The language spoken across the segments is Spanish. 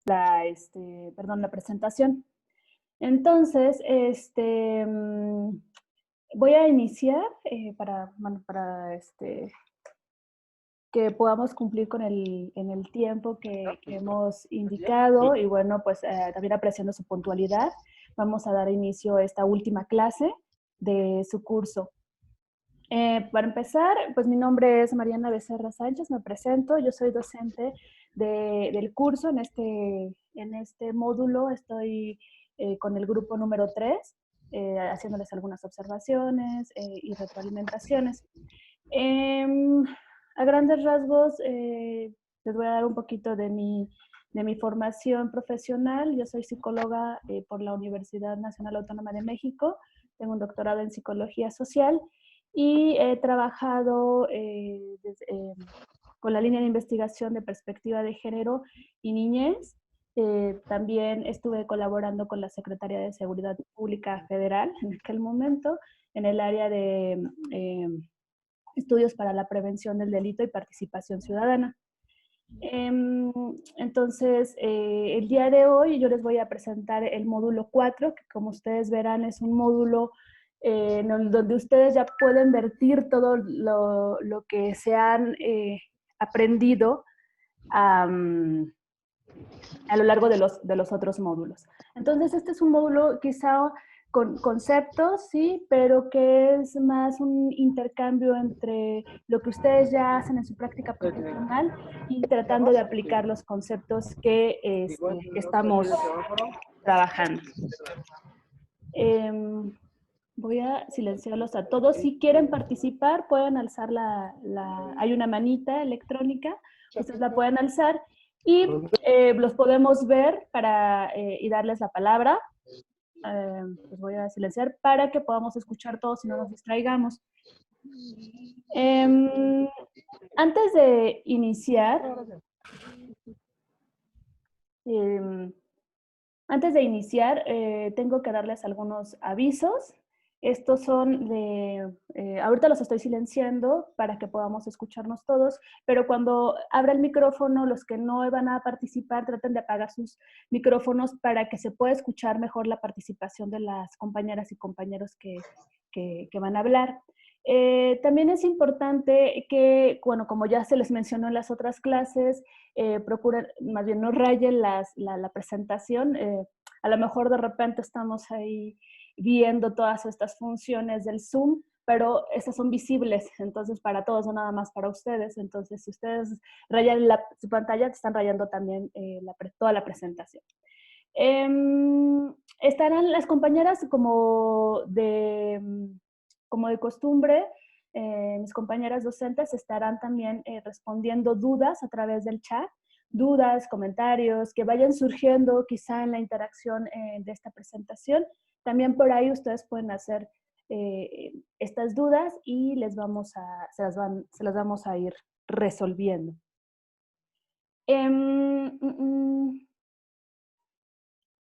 la presentación. Entonces, voy a iniciar para que podamos cumplir con en el tiempo que hemos indicado y bueno, pues también apreciando su puntualidad, vamos a dar inicio a esta última clase de su curso. Para empezar, pues mi nombre es Mariana Becerra Sánchez, me presento, yo soy docente del curso en este módulo, estoy con el grupo número 3, haciéndoles algunas observaciones y retroalimentaciones. A grandes rasgos, les voy a dar un poquito de mi formación profesional. Yo soy psicóloga por la Universidad Nacional Autónoma de México, tengo un doctorado en psicología social y he trabajado con la línea de investigación de perspectiva de género y niñez. También estuve colaborando con la Secretaría de Seguridad Pública Federal en aquel momento en el área de estudios para la prevención del delito y participación ciudadana. Entonces, el día de hoy yo les voy a presentar el módulo 4, que como ustedes verán es un módulo donde ustedes ya pueden vertir todo lo que se han aprendido a lo largo de los otros módulos. Entonces, este es un módulo quizá con conceptos, sí, pero que es más un intercambio entre lo que ustedes ya hacen en su práctica profesional y tratando de aplicar los conceptos que estamos trabajando. Voy a silenciarlos a todos. Si quieren participar, pueden alzar hay una manita electrónica, ustedes la pueden alzar y los podemos ver y darles la palabra. Pues voy a silenciar para que podamos escuchar todos y no nos distraigamos. Antes de iniciar, tengo que darles algunos avisos. Estos son ahorita los estoy silenciando para que podamos escucharnos todos, pero cuando abra el micrófono, los que no van a participar, traten de apagar sus micrófonos para que se pueda escuchar mejor la participación de las compañeras y compañeros que van a hablar. También es importante que, bueno, como ya se les mencionó en las otras clases, procuren, más bien no rayen la presentación. A lo mejor de repente estamos ahí viendo todas estas funciones del Zoom, pero estas son visibles, entonces para todos, no nada más para ustedes. Entonces, si ustedes rayan su pantalla, te están rayando también toda la presentación. Estarán las compañeras como de costumbre, mis compañeras docentes estarán también respondiendo dudas a través del chat, dudas, comentarios que vayan surgiendo quizá en la interacción de esta presentación. También por ahí ustedes pueden hacer estas dudas y se las vamos a ir resolviendo.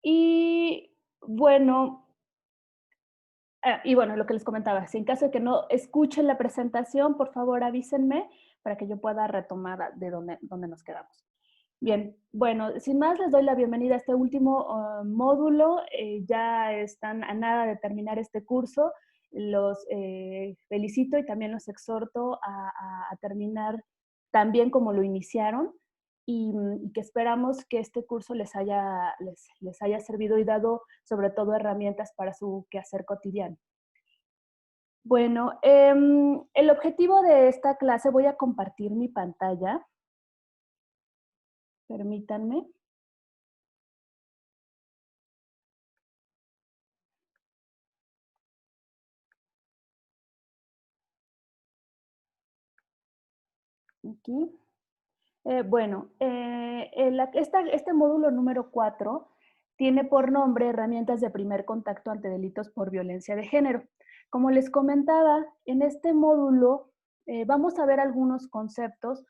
Y bueno, lo que les comentaba, si en caso de que no escuchen la presentación, por favor avísenme para que yo pueda retomar de dónde nos quedamos. Bien, bueno, sin más les doy la bienvenida a este último módulo. Ya están a nada de terminar este curso. Los felicito y también los exhorto a terminar tan bien como lo iniciaron y que esperamos que este curso les haya servido y dado sobre todo herramientas para su quehacer cotidiano. Bueno, el objetivo de esta clase, voy a compartir mi pantalla. Permítanme. Aquí. Este módulo número 4 tiene por nombre Herramientas de primer contacto ante delitos por violencia de género. Como les comentaba, en este módulo vamos a ver algunos conceptos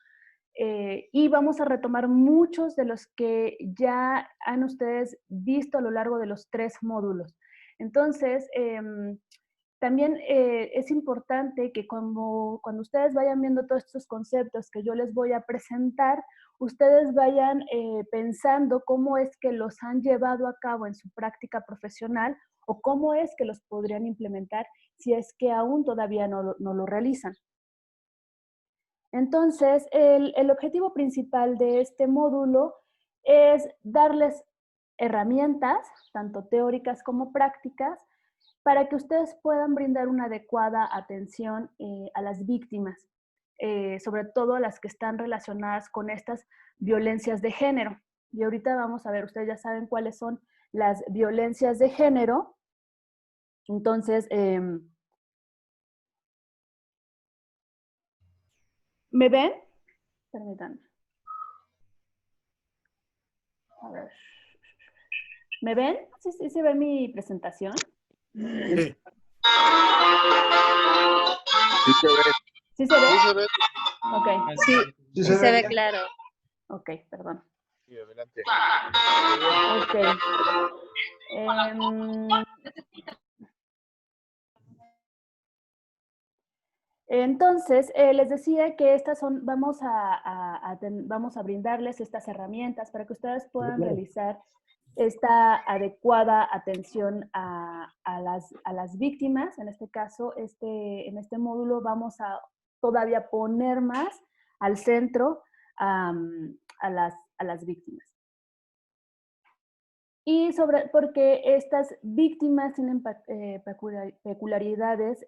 y vamos a retomar muchos de los que ya han ustedes visto a lo largo de los 3 módulos. Entonces, También es importante que cuando ustedes vayan viendo todos estos conceptos que yo les voy a presentar, ustedes vayan pensando cómo es que los han llevado a cabo en su práctica profesional o cómo es que los podrían implementar si es que aún todavía no lo realizan. Entonces, el objetivo principal de este módulo es darles herramientas, tanto teóricas como prácticas, para que ustedes puedan brindar una adecuada atención a las víctimas, sobre todo a las que están relacionadas con estas violencias de género. Y ahorita vamos a ver, ustedes ya saben cuáles son las violencias de género. Entonces, ¿me ven? Permítanme. A ver. ¿Me ven? ¿Sí se ve mi presentación? Sí. ¿Sí se ve? Sí se ve. Ok. Sí, se ve claro. Ok, perdón. Sí, adelante. Ok. Entonces, les decía que estas son, vamos a brindarles estas herramientas para que ustedes puedan realizar esta adecuada atención a las víctimas. En este caso, en este módulo vamos a todavía poner más al centro a las víctimas. Y porque estas víctimas tienen peculiaridades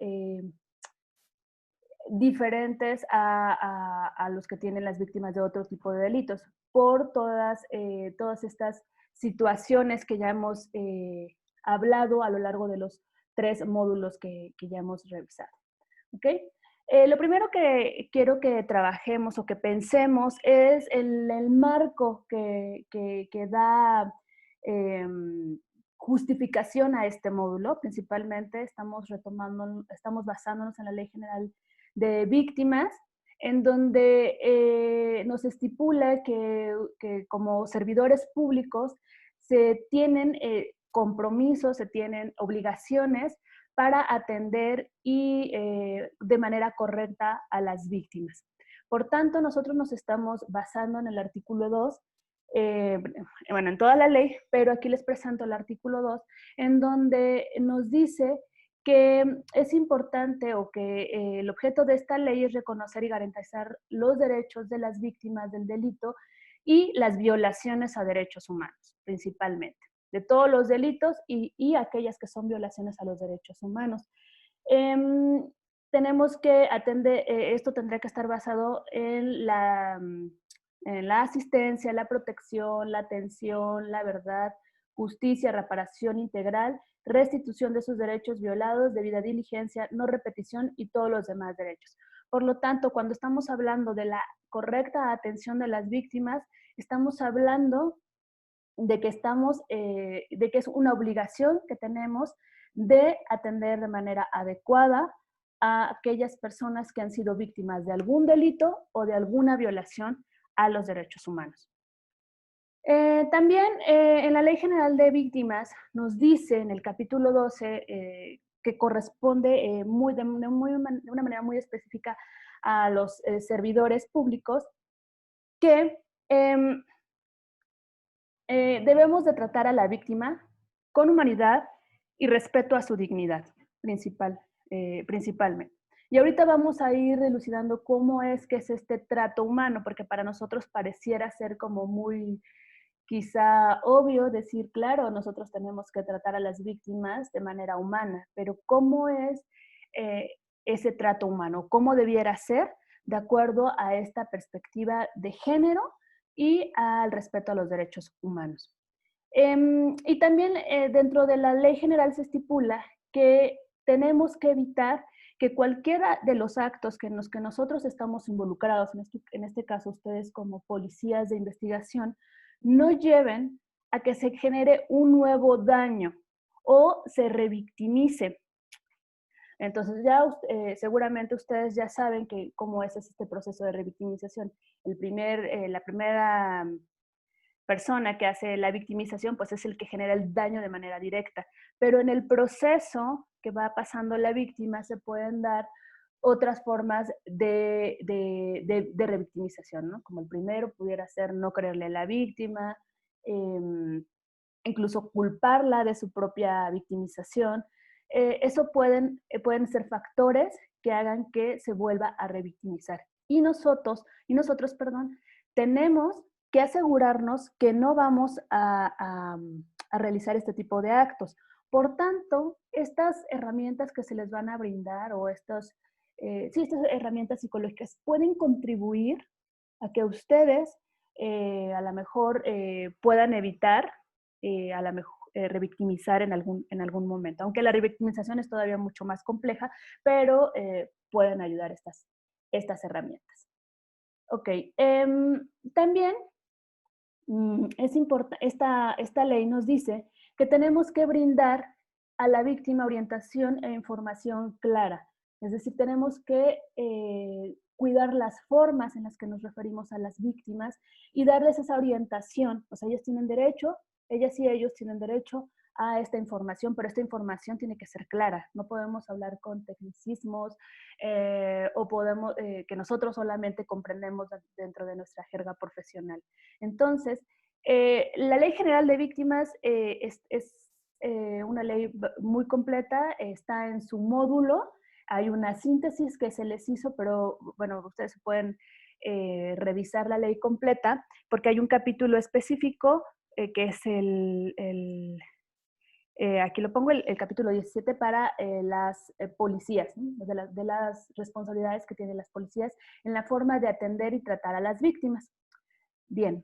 diferentes a los que tienen las víctimas de otro tipo de delitos, por todas estas situaciones que ya hemos hablado a lo largo de los 3 módulos que ya hemos revisado. ¿Okay? Lo primero que quiero que trabajemos o que pensemos es el marco que da justificación a este módulo. Principalmente estamos basándonos en la Ley General de Víctimas, en donde nos estipula que como servidores públicos se tienen compromisos, se tienen obligaciones para atender y de manera correcta a las víctimas. Por tanto, nosotros nos estamos basando en el artículo 2, bueno, en toda la ley, pero aquí les presento el artículo 2, en donde nos dice que es importante o que el objeto de esta ley es reconocer y garantizar los derechos de las víctimas del delito y las violaciones a derechos humanos, principalmente, de todos los delitos y aquellas que son violaciones a los derechos humanos. Tenemos que atender, esto tendría que estar basado en la asistencia, la protección, la atención, la verdad, justicia, reparación integral, restitución de sus derechos violados, debida diligencia, no repetición y todos los demás derechos. Por lo tanto, cuando estamos hablando de la correcta atención de las víctimas, estamos hablando de que de que es una obligación que tenemos de atender de manera adecuada a aquellas personas que han sido víctimas de algún delito o de alguna violación a los derechos humanos. También en la Ley General de Víctimas nos dice en el capítulo 12 que corresponde de una manera muy específica a los servidores públicos que debemos de tratar a la víctima con humanidad y respeto a su dignidad principalmente. Y ahorita vamos a ir elucidando cómo es que es este trato humano, porque para nosotros pareciera ser como muy quizá obvio decir, claro, nosotros tenemos que tratar a las víctimas de manera humana, pero ¿cómo es ese trato humano? ¿Cómo debiera ser de acuerdo a esta perspectiva de género y al respeto a los derechos humanos? Y también dentro de la ley general se estipula que tenemos que evitar que cualquiera de los actos en los que nosotros estamos involucrados, en este caso ustedes como policías de investigación, no lleven a que se genere un nuevo daño o se revictimice. Entonces ya seguramente ustedes ya saben cómo es este proceso de revictimización. La primera persona que hace la victimización, pues es el que genera el daño de manera directa. Pero en el proceso que va pasando la víctima se pueden dar otras formas de revictimización, ¿no? Como el primero pudiera ser no creerle a la víctima, incluso culparla de su propia victimización. Eso pueden ser factores que hagan que se vuelva a revictimizar. Y nosotros, tenemos que asegurarnos que no vamos a realizar este tipo de actos. Por tanto, estas herramientas que se les van a brindar o estas herramientas psicológicas pueden contribuir a que ustedes a lo mejor puedan evitar a lo mejor revictimizar en algún momento. Aunque la revictimización es todavía mucho más compleja, pero pueden ayudar estas herramientas. Ok, también es importante, esta ley nos dice que tenemos que brindar a la víctima orientación e información clara. Es decir, tenemos que cuidar las formas en las que nos referimos a las víctimas y darles esa orientación. O sea, ellas y ellos tienen derecho a esta información, pero esta información tiene que ser clara. No podemos hablar con tecnicismos o que nosotros solamente comprendemos dentro de nuestra jerga profesional. Entonces, la Ley General de Víctimas es una ley muy completa, está en su módulo, hay una síntesis que se les hizo, pero bueno, ustedes pueden revisar la ley completa porque hay un capítulo específico que es aquí lo pongo, el capítulo 17 para las policías, ¿no? de las responsabilidades que tienen las policías en la forma de atender y tratar a las víctimas. Bien.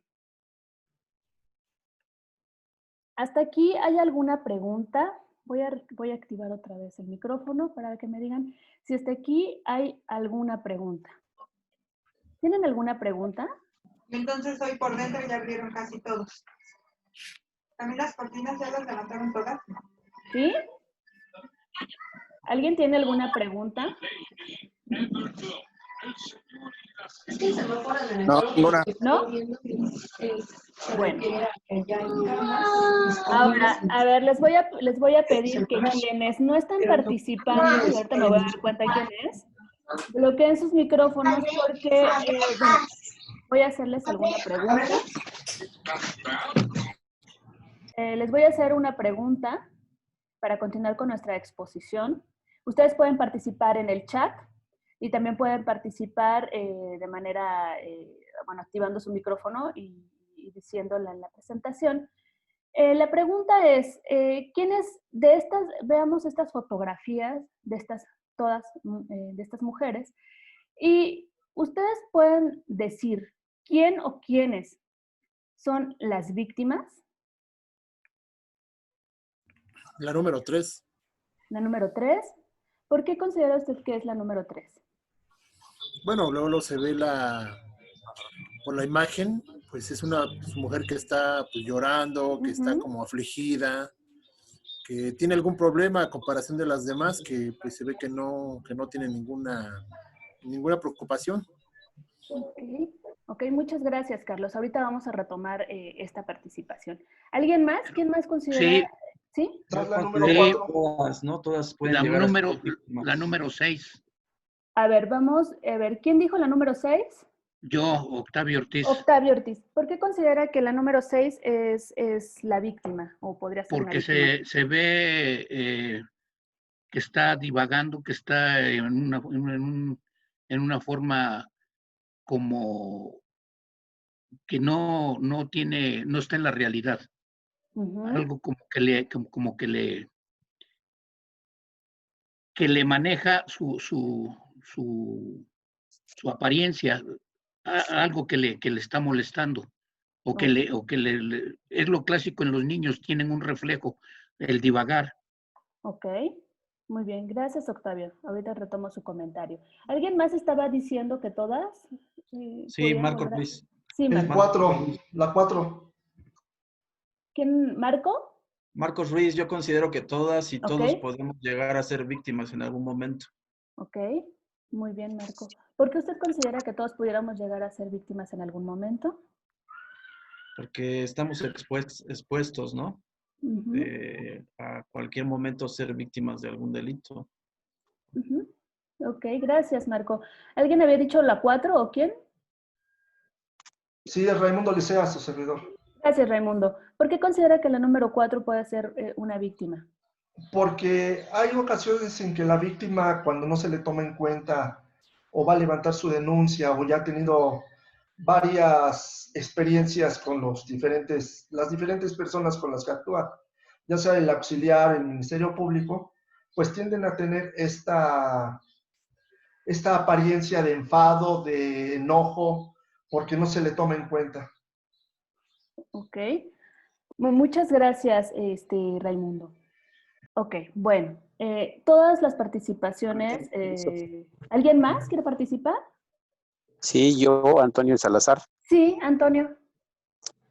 ¿Hasta aquí hay alguna pregunta? Voy a activar otra vez el micrófono para que me digan si hasta aquí hay alguna pregunta. ¿Tienen alguna pregunta? Entonces hoy por dentro ya abrieron casi todos. ¿También las cortinas ya las levantaron todas? ¿Sí? ¿Alguien tiene alguna pregunta? No, ninguna. ¿No? Bueno. Ahora, a ver, les voy a pedir que quienes no están participando, y ahorita me voy a dar cuenta quién es, bloqueen sus micrófonos porque, bueno, voy a hacerles alguna pregunta. Les voy a hacer una pregunta para continuar con nuestra exposición. Ustedes pueden participar en el chat y también pueden participar de manera, bueno, activando su micrófono y diciéndola en la presentación. La pregunta es, ¿quiénes de estas, veamos estas fotografías de de estas mujeres, y ustedes pueden decir quién o quiénes son las víctimas? La número 3. La número 3. ¿Por qué considera usted que es la número 3? Bueno, luego se ve por la imagen, pues es una mujer que está pues, llorando, que está como afligida, que tiene algún problema a comparación de las demás, que pues se ve que no tiene ninguna preocupación. Ok, muchas gracias, Carlos. Ahorita vamos a retomar esta participación. ¿Alguien más? ¿Quién más considera? Sí. ¿Sí? La número 4. Todas, ¿no? Todas pueden llegar la número 6. A ver, vamos a ver. ¿Quién dijo la número 6? Yo, Octavio Ortiz. Octavio Ortiz. ¿Por qué considera que la número 6 es la víctima o podría ser porque una víctima? se ve que está divagando, que está en una forma como que no está en la realidad. Algo como que le maneja su apariencia, algo que le está molestando, o que es lo clásico en los niños, tienen un reflejo, el divagar. Ok, muy bien, gracias Octavio. Ahorita retomo su comentario. ¿Alguien más estaba diciendo que todas? Sí, Marco Ruiz. Sí, Marco. 4, la 4. ¿Quién? ¿Marco? Marcos Ruiz, yo considero que todas y todos Ok. podemos llegar a ser víctimas en algún momento. Ok, muy bien, Marco. ¿Por qué usted considera que todos pudiéramos llegar a ser víctimas en algún momento? porque estamos expuestos, ¿no? A cualquier momento ser víctimas de algún delito. Ok, gracias, Marco. ¿Alguien había dicho la 4 o quién? Sí, es Raimundo Licea, su servidor. Gracias, Raimundo. ¿Por qué considera que la número 4 puede ser una víctima? Porque hay ocasiones en que la víctima, cuando no se le toma en cuenta o va a levantar su denuncia o ya ha tenido varias experiencias con las diferentes personas con las que actúa, ya sea el auxiliar, el Ministerio Público, pues tienden a tener esta apariencia de enfado, de enojo, porque no se le toma en cuenta. Ok. Muchas gracias, Raimundo. Ok, bueno. Todas las participaciones. ¿Alguien más quiere participar? Sí, yo, Antonio Salazar. Sí, Antonio.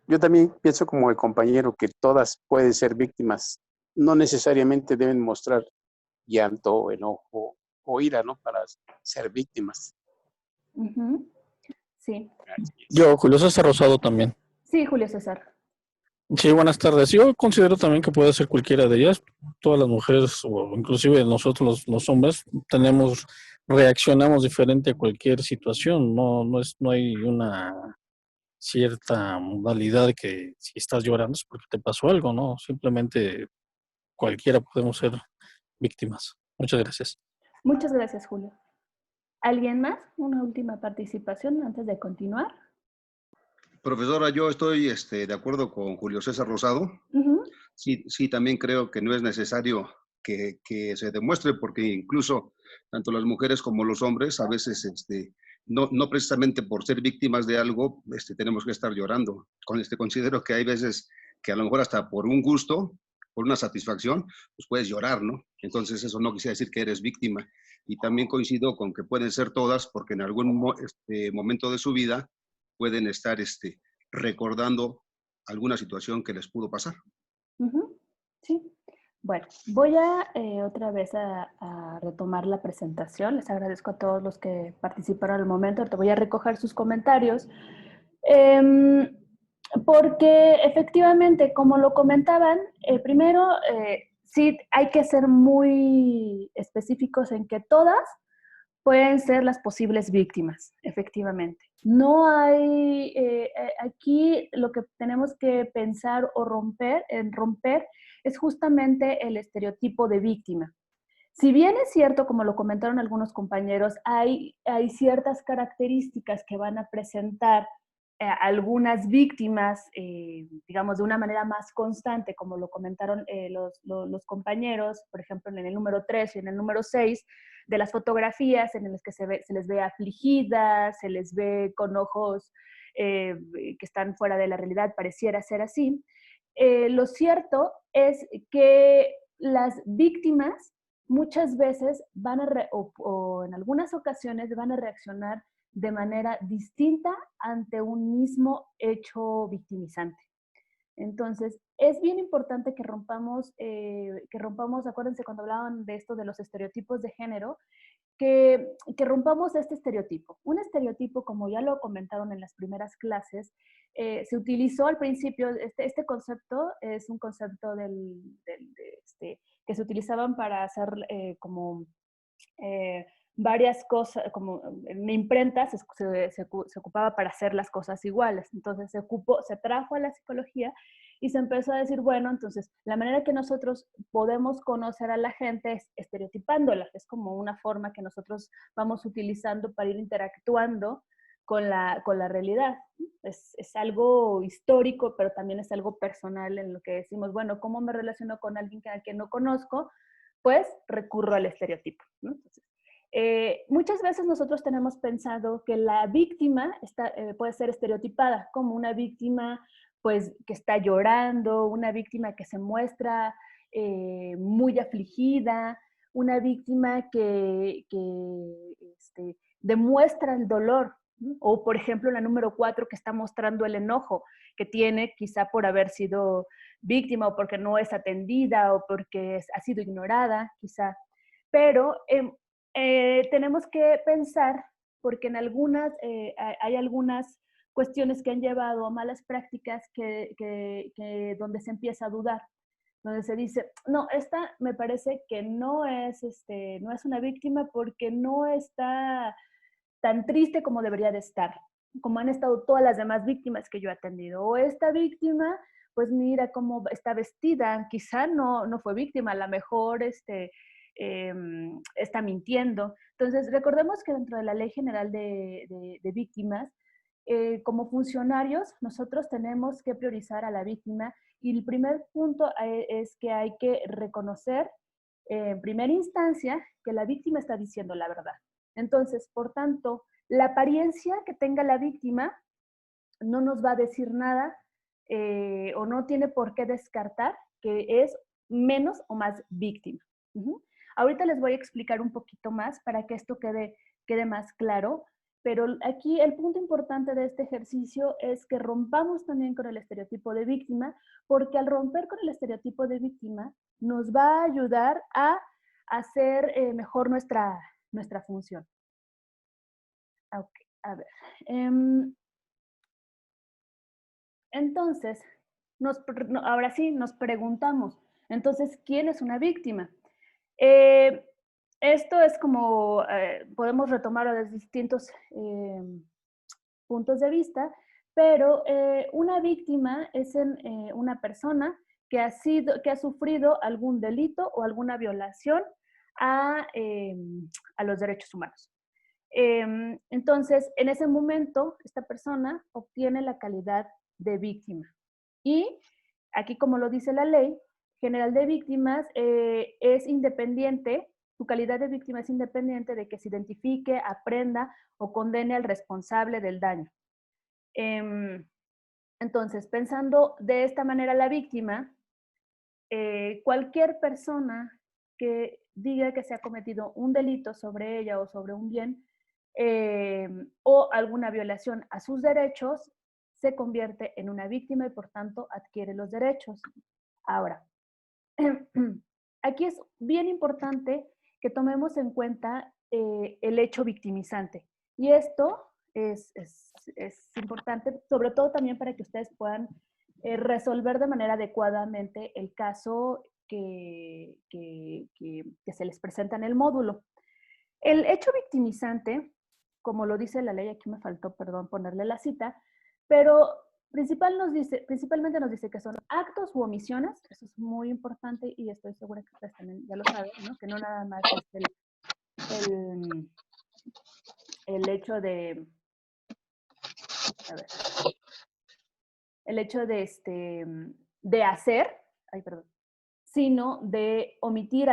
Yo también pienso como el compañero que todas pueden ser víctimas. No necesariamente deben mostrar llanto, enojo o ira, ¿no? Para ser víctimas. Sí. Yo, Julio César Rosado también. Sí, Julio César. Sí, buenas tardes. Yo considero también que puede ser cualquiera de ellas. Todas las mujeres, o inclusive nosotros los hombres, reaccionamos diferente a cualquier situación. No hay una cierta modalidad de que si estás llorando es porque te pasó algo, ¿no? Simplemente cualquiera podemos ser víctimas. Muchas gracias. Muchas gracias, Julio. ¿Alguien más? Una última participación antes de continuar. Profesora, yo estoy de acuerdo con Julio César Rosado. Sí, también creo que no es necesario que se demuestre, porque incluso tanto las mujeres como los hombres a veces no precisamente por ser víctimas de algo tenemos que estar llorando. Considero que hay veces que a lo mejor hasta por un gusto, por una satisfacción, pues puedes llorar, ¿no? Entonces eso no quisiera decir que eres víctima. Y también coincido con que pueden ser todas, porque en algún momento de su vida pueden estar recordando alguna situación que les pudo pasar. Sí. Bueno, voy a otra vez a retomar la presentación. Les agradezco a todos los que participaron al momento. Te voy a recoger sus comentarios. Porque efectivamente, como lo comentaban, primero, sí hay que ser muy específicos en que todas pueden ser las posibles víctimas, efectivamente. No hay, aquí lo que tenemos que pensar o romper es justamente el estereotipo de víctima. Si bien es cierto, como lo comentaron algunos compañeros, hay ciertas características que van a presentar algunas víctimas, digamos, de una manera más constante, como lo comentaron los compañeros, por ejemplo, en el número 3 y en el número 6, de las fotografías en las que se les ve afligidas, se les ve con ojos que están fuera de la realidad, pareciera ser así. Lo cierto es que las víctimas muchas veces o en algunas ocasiones van a reaccionar de manera distinta ante un mismo hecho victimizante. Entonces, es bien importante que rompamos, acuérdense cuando hablaban de esto de los estereotipos de género, que rompamos este estereotipo. Un estereotipo, como ya lo comentaron en las primeras clases, se utilizó al principio, este concepto es un concepto que se utilizaban para hacer varias cosas, como en imprenta se ocupaba para hacer las cosas iguales. Entonces se trajo a la psicología y se empezó a decir, bueno, entonces la manera que nosotros podemos conocer a la gente es estereotipándola, es como una forma que nosotros vamos utilizando para ir interactuando con la realidad. Es algo histórico, pero también es algo personal en lo que decimos, bueno, ¿cómo me relaciono con alguien a quien no conozco? Pues recurro al estereotipo, ¿no? Entonces, muchas veces nosotros tenemos pensado que la víctima puede ser estereotipada como una víctima pues, que está llorando, una víctima que se muestra muy afligida, una víctima que demuestra el dolor, ¿no? O, por ejemplo, la número 4 que está mostrando el enojo que tiene quizá por haber sido víctima o porque no es atendida o porque ha sido ignorada, quizá. Pero tenemos que pensar, porque en hay algunas cuestiones que han llevado a malas prácticas donde se empieza a dudar, donde se dice, no, esta me parece que no es una víctima porque no está tan triste como debería de estar, como han estado todas las demás víctimas que yo he atendido. O esta víctima, pues mira cómo está vestida, quizá no fue víctima, a lo mejor está mintiendo. Entonces, recordemos que dentro de la Ley General de Víctimas, como funcionarios, nosotros tenemos que priorizar a la víctima y el primer punto es que hay que reconocer en primera instancia que la víctima está diciendo la verdad. Entonces, por tanto, la apariencia que tenga la víctima no nos va a decir nada o no tiene por qué descartar que es menos o más víctima. Ahorita les voy a explicar un poquito más para que esto quede más claro, pero aquí el punto importante de este ejercicio es que rompamos también con el estereotipo de víctima, porque al romper con el estereotipo de víctima nos va a ayudar a hacer mejor nuestra función. Ok, a ver. Entonces, ahora sí nos preguntamos, entonces, ¿quién es una víctima? Esto es como, podemos retomarlo desde distintos puntos de vista, pero una víctima es una persona que ha sufrido algún delito o alguna violación a los derechos humanos. Entonces, en ese momento, esta persona obtiene la calidad de víctima. Y aquí, como lo dice la Ley General de Víctimas, es independiente, su calidad de víctima es independiente de que se identifique, aprenda o condene al responsable del daño. Entonces, pensando de esta manera la víctima, cualquier persona que diga que se ha cometido un delito sobre ella o sobre un bien o alguna violación a sus derechos, se convierte en una víctima y por tanto adquiere los derechos. Ahora, aquí es bien importante que tomemos en cuenta el hecho victimizante. Y esto es importante, sobre todo también para que ustedes puedan resolver de manera adecuadamente el caso que se les presenta en el módulo. El hecho victimizante, como lo dice la ley, aquí me faltó, perdón, ponerle la cita, pero principalmente nos dice que son actos u omisiones, eso es muy importante y estoy segura que ustedes también ya lo saben, ¿no? Que no nada más es el hecho de, a ver, el hecho de hacer, sino de omitir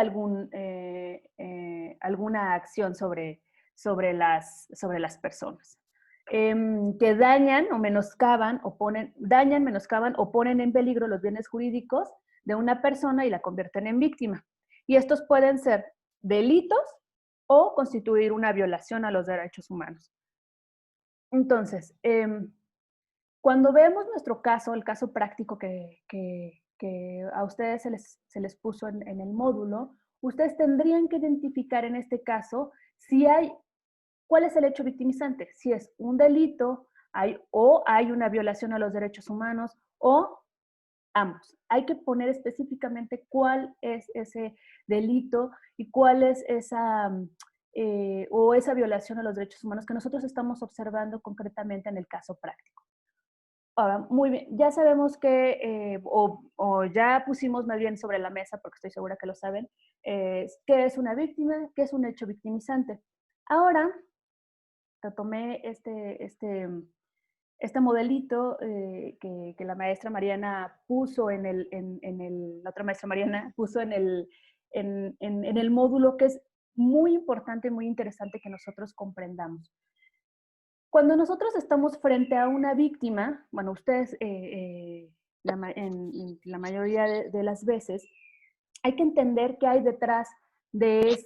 alguna acción sobre las personas. Que dañan, menoscaban o ponen en peligro los bienes jurídicos de una persona y la convierten en víctima. Y estos pueden ser delitos o constituir una violación a los derechos humanos. Entonces, cuando vemos nuestro caso, el caso práctico que a ustedes se les puso en el módulo, ustedes tendrían que identificar en este caso cuál es el hecho victimizante, si es un delito o hay una violación a los derechos humanos o ambos. Hay que poner específicamente cuál es ese delito y cuál es esa violación a los derechos humanos que nosotros estamos observando concretamente en el caso práctico. Ahora, muy bien, ya sabemos que, o ya pusimos más bien sobre la mesa, porque estoy segura que lo saben, qué es una víctima, qué es un hecho victimizante. Ahora, retomé este modelito que la maestra Mariana puso la otra maestra Mariana puso en el módulo, que es muy importante, muy interesante que nosotros comprendamos. Cuando nosotros estamos frente a una víctima, bueno, ustedes en la mayoría de las veces, hay que entender qué hay detrás de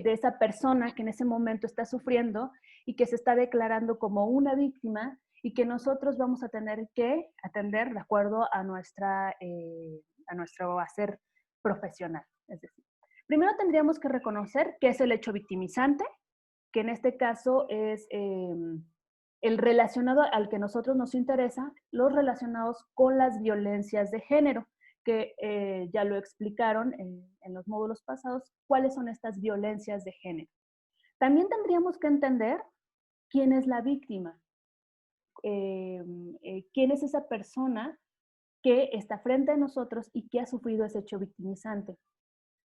esa persona que en ese momento está sufriendo y que se está declarando como una víctima y que nosotros vamos a tener que atender de acuerdo a nuestro hacer profesional. Es decir, primero tendríamos que reconocer qué es el hecho victimizante, que en este caso es el relacionado al que nosotros nos interesa, los relacionados con las violencias de género, que ya lo explicaron en los módulos pasados, cuáles son estas violencias de género. También tendríamos que entender quién es la víctima, quién es esa persona que está frente a nosotros y que ha sufrido ese hecho victimizante,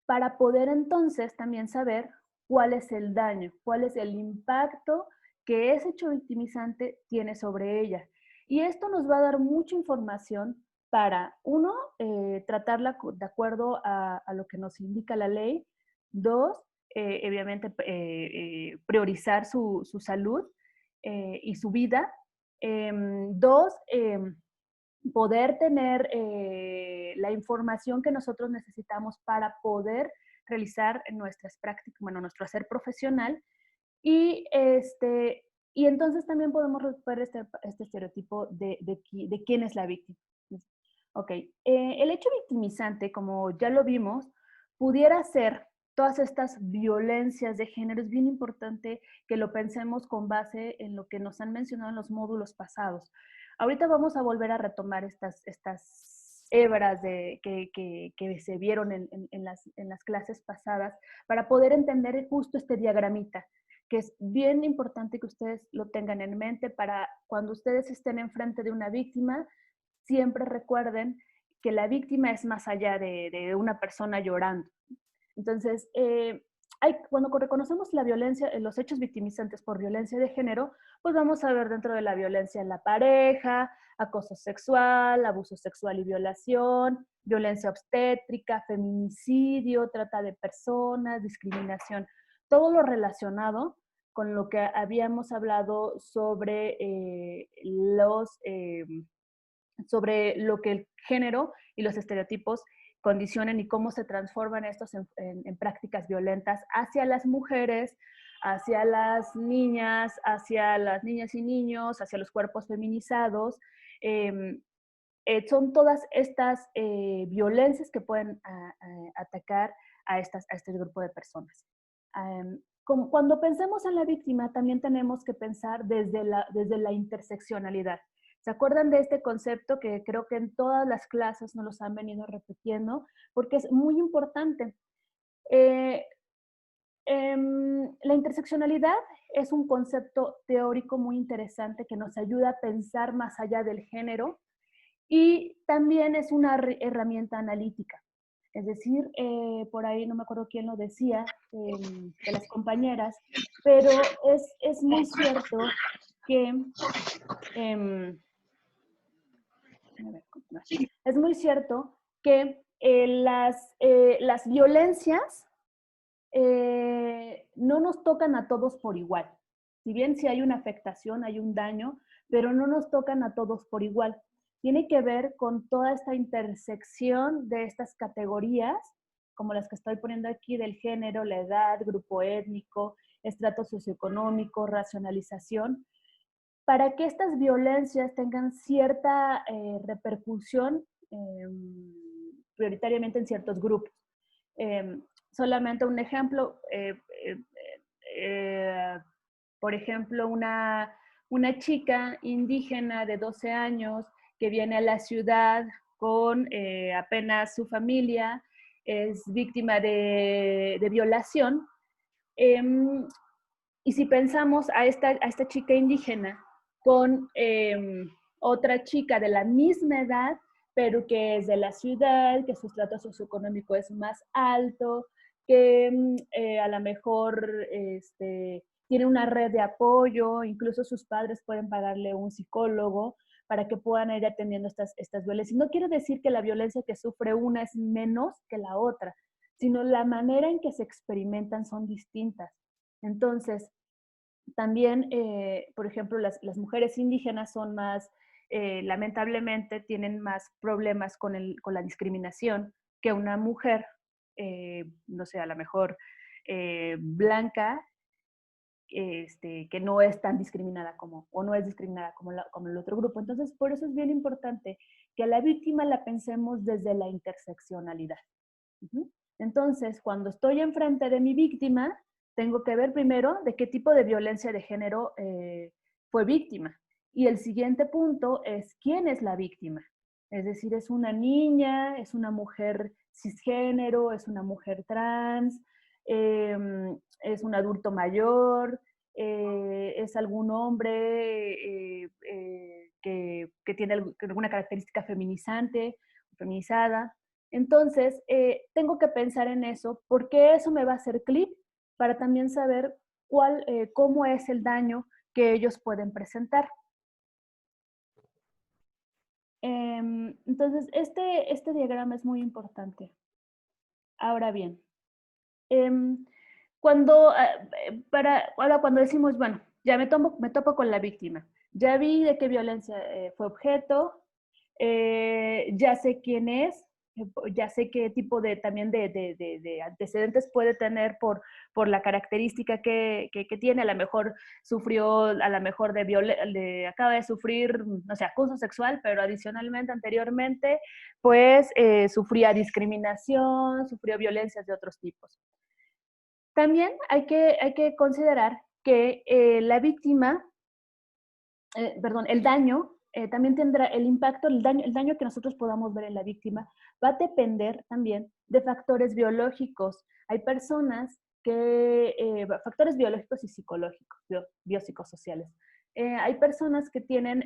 para poder entonces también saber cuál es el daño, cuál es el impacto que ese hecho victimizante tiene sobre ella. Y esto nos va a dar mucha información para, uno, tratarla de acuerdo a lo que nos indica la ley. Dos, obviamente, priorizar su salud y su vida. Dos, poder tener la información que nosotros necesitamos para poder realizar nuestras prácticas, bueno, nuestro hacer profesional. Y entonces también podemos recuperar este estereotipo de quién es la víctima. Ok, el hecho victimizante, como ya lo vimos, pudiera ser todas estas violencias de género. Es bien importante que lo pensemos con base en lo que nos han mencionado en los módulos pasados. Ahorita vamos a volver a retomar estas hebras que se vieron en las clases pasadas para poder entender justo este diagramita, que es bien importante que ustedes lo tengan en mente para cuando ustedes estén enfrente de una víctima, siempre recuerden que la víctima es más allá de una persona llorando. Entonces, cuando reconocemos la violencia, los hechos victimizantes por violencia de género, pues vamos a ver dentro de la violencia en la pareja, acoso sexual, abuso sexual y violación, violencia obstétrica, feminicidio, trata de personas, discriminación, todo lo relacionado con lo que habíamos hablado sobre sobre lo que el género y los estereotipos condicionan y cómo se transforman estos en prácticas violentas hacia las mujeres, hacia las niñas y niños, hacia los cuerpos feminizados. Son todas estas violencias que pueden atacar a este grupo de personas. Cuando pensemos en la víctima, también tenemos que pensar desde la interseccionalidad. ¿Se acuerdan de este concepto que creo que en todas las clases nos los han venido repitiendo? Porque es muy importante. La interseccionalidad es un concepto teórico muy interesante que nos ayuda a pensar más allá del género y también es una herramienta analítica. Es decir, por ahí no me acuerdo quién lo decía, de las compañeras, pero es muy cierto que es muy cierto que las violencias no nos tocan a todos por igual. Si bien sí hay una afectación, hay un daño, pero no nos tocan a todos por igual. Tiene que ver con toda esta intersección de estas categorías, como las que estoy poniendo aquí, del género, la edad, grupo étnico, estrato socioeconómico, racionalización, para que estas violencias tengan cierta repercusión prioritariamente en ciertos grupos. Solamente un ejemplo, por ejemplo, una chica indígena de 12 años que viene a la ciudad con apenas su familia, es víctima de violación. Y si pensamos a esta chica indígena con otra chica de la misma edad, pero que es de la ciudad, que su estrato socioeconómico es más alto, que a lo mejor tiene una red de apoyo, incluso sus padres pueden pagarle un psicólogo para que puedan ir atendiendo estas violencias. No quiere decir que la violencia que sufre una es menos que la otra, sino la manera en que se experimentan son distintas. Entonces, también, por ejemplo, las mujeres indígenas son más, lamentablemente, tienen más problemas con la discriminación que una mujer, no sé, a lo mejor blanca, que no es tan discriminada o no es discriminada como el otro grupo. Entonces, por eso es bien importante que a la víctima la pensemos desde la interseccionalidad. Entonces, cuando estoy enfrente de mi víctima, tengo que ver primero de qué tipo de violencia de género fue víctima. Y el siguiente punto es quién es la víctima. Es decir, es una niña, es una mujer cisgénero, es una mujer trans, es un adulto mayor, es algún hombre que tiene alguna característica feminizante, feminizada. Entonces, tengo que pensar en eso porque eso me va a hacer clic para también saber cómo es el daño que ellos pueden presentar. Entonces, este diagrama es muy importante. Ahora bien, cuando decimos, bueno, ya me topo con la víctima, ya vi de qué violencia fue objeto, ya sé quién es, ya sé qué tipo también de antecedentes puede tener por la característica que tiene. A lo mejor sufrió, a lo mejor acaba de sufrir, no sé, acoso sexual, pero adicionalmente, anteriormente, pues sufría discriminación, sufrió violencias de otros tipos. También hay que considerar que la víctima, el daño, también tendrá el impacto, el daño que nosotros podamos ver en la víctima va a depender también de factores biológicos. Hay personas factores biológicos y psicológicos, biopsicosociales. Hay personas que tienen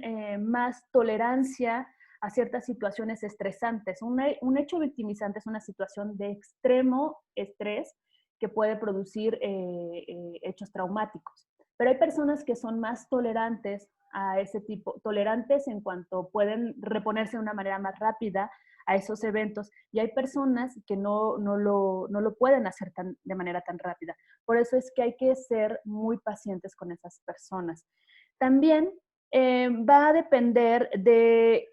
más tolerancia a ciertas situaciones estresantes. Un hecho victimizante es una situación de extremo estrés que puede producir hechos traumáticos. Pero hay personas que son más tolerantes a ese tipo, tolerantes en cuanto pueden reponerse de una manera más rápida a esos eventos, y hay personas que no lo pueden hacer de manera tan rápida. Por eso es que hay que ser muy pacientes con esas personas. También va a depender de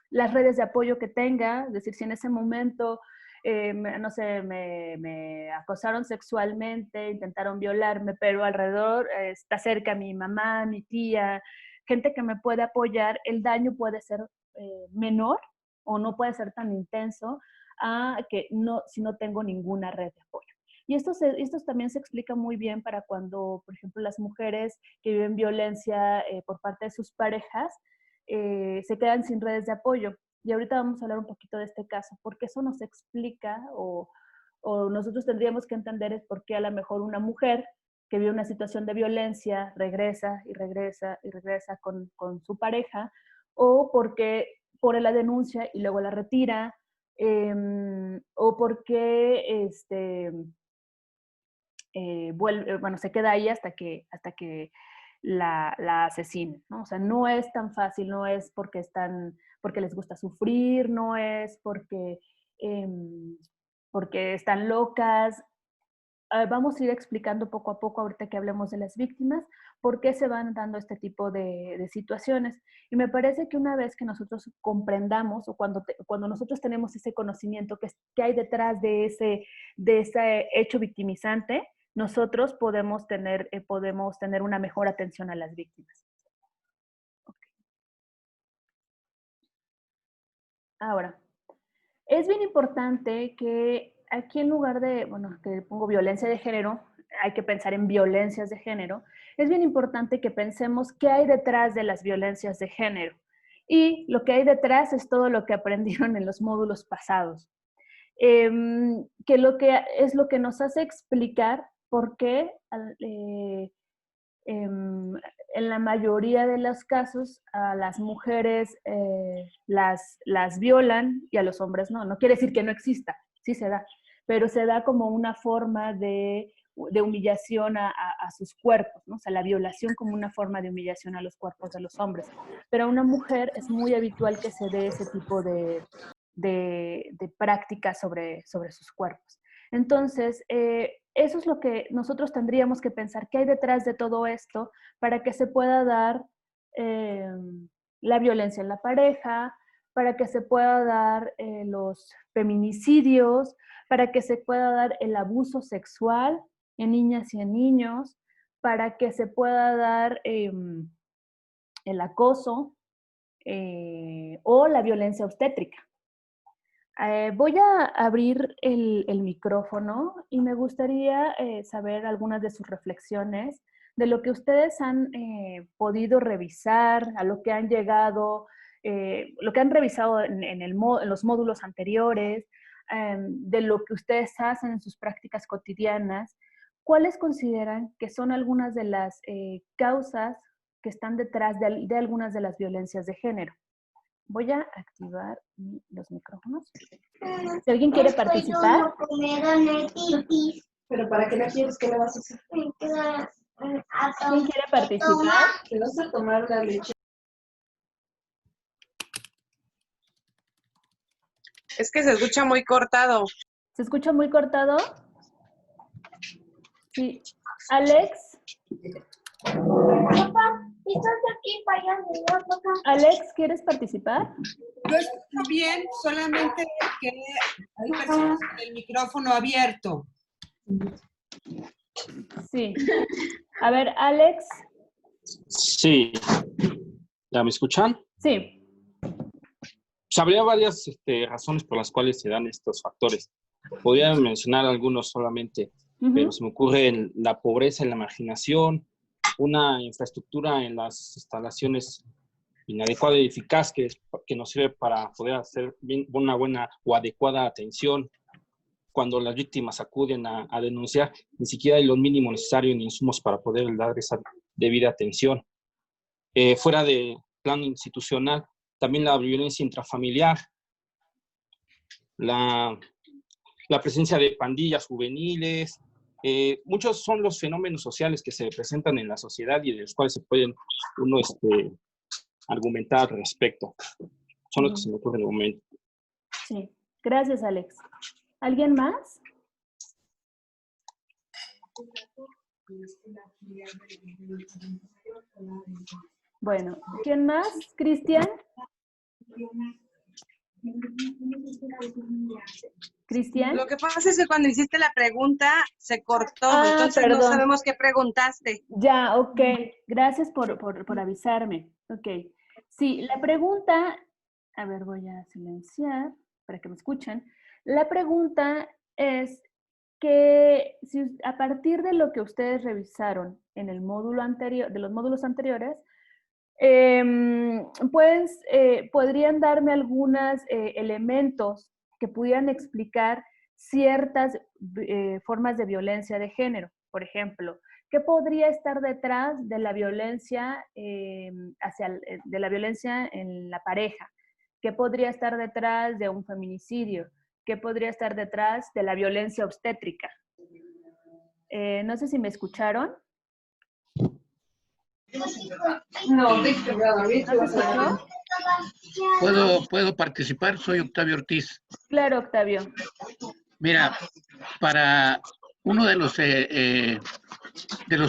las redes de apoyo que tenga, es decir, si en ese momento no sé, me acosaron sexualmente, intentaron violarme, pero alrededor está cerca mi mamá, mi tía, gente que me puede apoyar, el daño puede ser menor o no puede ser tan intenso si no tengo ninguna red de apoyo. Y esto también se explica muy bien para cuando, por ejemplo, las mujeres que viven violencia por parte de sus parejas se quedan sin redes de apoyo. Y ahorita vamos a hablar un poquito de este caso, porque eso nos explica o nosotros tendríamos que entender es por qué a lo mejor una mujer que vive una situación de violencia regresa y regresa y regresa con su pareja, o porque pone la denuncia y luego la retira, o porque se queda ahí hasta que la asesinen, ¿no? O sea, no es tan fácil, no es porque les gusta sufrir, no es porque están locas. Vamos a ir explicando poco a poco, ahorita que hablemos de las víctimas, por qué se van dando este tipo de situaciones. Y me parece que una vez que nosotros comprendamos, o cuando nosotros tenemos ese conocimiento que hay detrás de ese hecho victimizante, nosotros podemos tener una mejor atención a las víctimas. Okay. Ahora, es bien importante que aquí en lugar de, que pongo violencia de género, hay que pensar en violencias de género. Es bien importante que pensemos qué hay detrás de las violencias de género. Y lo que hay detrás es todo lo que aprendieron en los módulos pasados. Que es lo que nos hace explicar por qué en la mayoría de los casos a las mujeres las violan y a los hombres no. No quiere decir que no exista, sí se da, pero se da como una forma de humillación a sus cuerpos, ¿no? O sea, la violación como una forma de humillación a los cuerpos de los hombres. Pero a una mujer es muy habitual que se dé ese tipo de prácticas sobre sus cuerpos. Entonces, eso es lo que nosotros tendríamos que pensar, qué hay detrás de todo esto para que se pueda dar la violencia en la pareja, para que se pueda dar los feminicidios, para que se pueda dar el abuso sexual en niñas y en niños, para que se pueda dar el acoso o la violencia obstétrica. Voy a abrir el micrófono y me gustaría saber algunas de sus reflexiones de lo que ustedes han podido revisar, a lo que han llegado, lo que han revisado en los módulos anteriores, de lo que ustedes hacen en sus prácticas cotidianas, ¿cuáles consideran que son algunas de las causas que están detrás de algunas de las violencias de género? Voy a activar los micrófonos. Si alguien quiere participar. ¿Pero para qué la quieres? ¿Qué le vas a hacer? ¿Quién quiere participar? ¿Le vas a tomar la leche? Es que se escucha muy cortado. ¿Se escucha muy cortado? Sí. Alex. Papá, ¿estás aquí para allá? Alex, ¿quieres participar? Yo escucho bien, solamente que hay personas con el micrófono abierto. Sí. A ver, Alex. Sí. ¿Ya me escuchan? Sí. Pues habría varias razones por las cuales se dan estos factores. Podría mencionar algunos solamente, pero se me ocurre la pobreza y la marginación, una infraestructura en las instalaciones inadecuada y eficaz que nos sirve para poder hacer una buena o adecuada atención. Cuando las víctimas acuden a denunciar, ni siquiera hay lo mínimo necesario en insumos para poder dar esa debida atención. Fuera de plano institucional, también la violencia intrafamiliar, la presencia de pandillas juveniles, muchos son los fenómenos sociales que se presentan en la sociedad y de los cuales se pueden uno argumentar al respecto. Son los que se me ocurren en el momento. Sí, gracias, Alex. ¿Alguien más? Bueno, ¿quién más? ¿Cristian? ¿Cristian? Lo que pasa es que cuando hiciste la pregunta se cortó, entonces perdón. no sabemos qué preguntaste. Ya, ok. Gracias por avisarme. Ok. Sí, la pregunta, a ver, voy a silenciar para que me escuchen. La pregunta es que si a partir de lo que ustedes revisaron en el módulo anterior, de los módulos anteriores, pues podrían darme algunos elementos que pudieran explicar ciertas formas de violencia de género. Por ejemplo, ¿qué podría estar detrás de la violencia de la violencia en la pareja? ¿Qué podría estar detrás de un feminicidio? ¿Qué podría estar detrás de la violencia obstétrica? No sé si me escucharon. No, ¿No se escuchó? ¿Puedo participar? Soy Octavio Ortiz. Claro, Octavio. Mira, para uno de los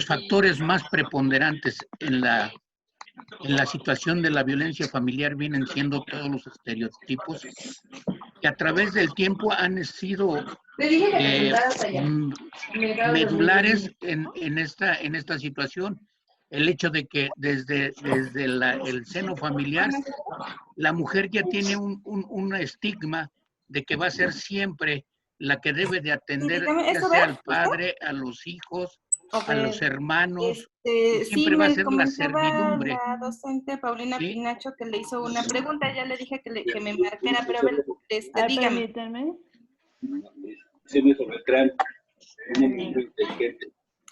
factores más preponderantes en la situación de la violencia familiar vienen siendo todos los estereotipos que a través del tiempo han sido medulares en esta situación. El hecho de que desde el seno familiar, la mujer ya tiene un estigma de que va a ser siempre la que debe de atender, ya sea al padre, a los hijos, a los hermanos, siempre va a ser la servidumbre. La docente Paulina Pinacho que le hizo una pregunta, ya le dije que me marcara, pero a ver, dígame. Permíteme.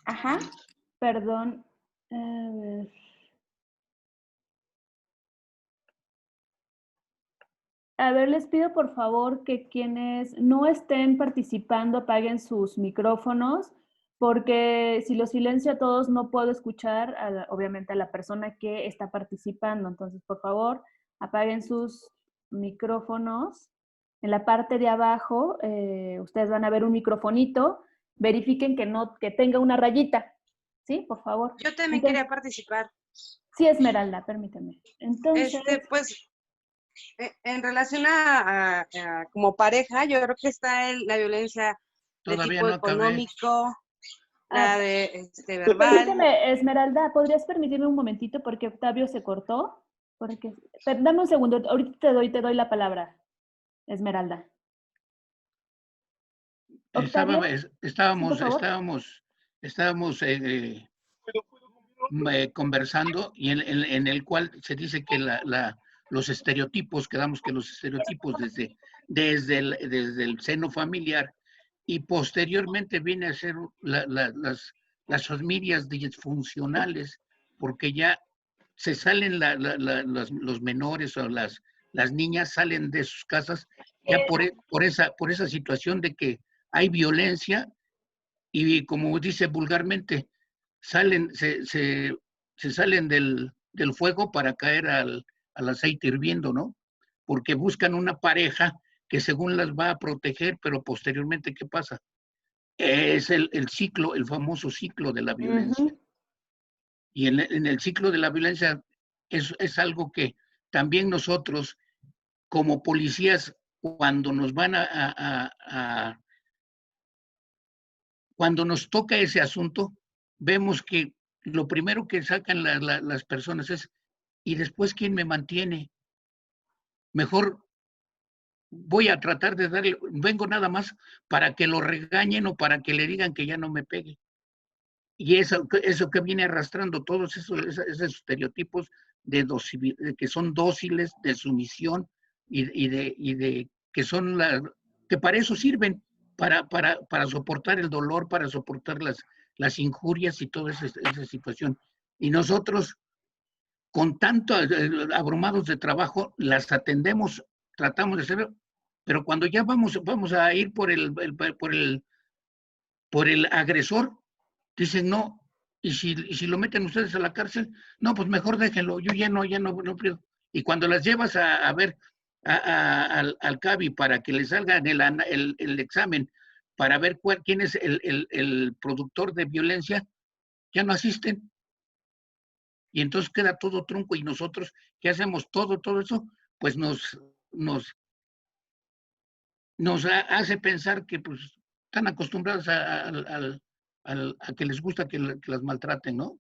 Ajá. Perdón. A ver. A ver, les pido por favor que quienes no estén participando apaguen sus micrófonos, porque si los silencio a todos no puedo escuchar obviamente a la persona que está participando. Entonces, por favor, apaguen sus micrófonos. En la parte de abajo, ustedes van a ver un microfonito. Verifiquen que tenga una rayita. ¿Sí? Por favor. Yo también quería participar. Sí, Esmeralda, permíteme. Entonces, pues, en relación a como pareja, yo creo que está la violencia de tipo económico, la de verbal. Permíteme, Esmeralda, ¿podrías permitirme un momentito porque Octavio se cortó? Dame un segundo, ahorita te doy la palabra, Esmeralda. Estábamos conversando y en el cual se dice que los estereotipos, quedamos que los estereotipos desde el seno familiar y posteriormente viene a ser las familias disfuncionales, porque ya se salen los menores o las niñas salen de sus casas ya por esa situación de que hay violencia y como dice vulgarmente, se salen del fuego para caer al aceite hirviendo, ¿no? Porque buscan una pareja que según las va a proteger, pero posteriormente, ¿qué pasa? Es el ciclo, el famoso ciclo de la violencia. Y en el ciclo de la violencia es algo que también nosotros, como policías, cuando nos van cuando nos toca ese asunto, vemos que lo primero que sacan las personas es, ¿y después quién me mantiene? Mejor voy a tratar de darle, vengo nada más para que lo regañen o para que le digan que ya no me pegue. Y eso que viene arrastrando todos esos estereotipos de que son dóciles, de sumisión y de que son que para eso sirven, para soportar el dolor, para soportar las injurias y toda esa situación. Y nosotros, con tanto abrumados de trabajo, las atendemos, tratamos de hacerlo, pero cuando ya vamos a ir por el agresor, dicen no, y si lo meten ustedes a la cárcel, no, pues mejor déjenlo, yo ya no puedo. Y cuando las llevas a ver al CABI para que le salga el examen, para ver quién es el productor de violencia, ya no asisten. Y entonces queda todo trunco y nosotros, ¿qué hacemos? Todo eso, pues nos hace pensar que pues están acostumbrados a que les gusta que las maltraten, ¿no?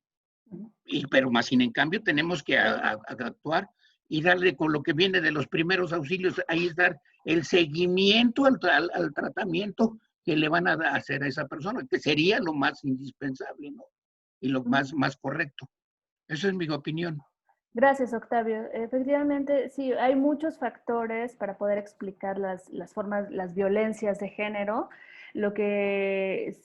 Pero más sin en cambio tenemos que actuar y darle con lo que viene de los primeros auxilios, ahí es dar el seguimiento al tratamiento que le van a hacer a esa persona, que sería lo más indispensable, ¿no? Y lo más correcto. Esa es mi opinión. Gracias, Octavio. Efectivamente, sí, hay muchos factores para poder explicar las formas, las violencias de género. Lo que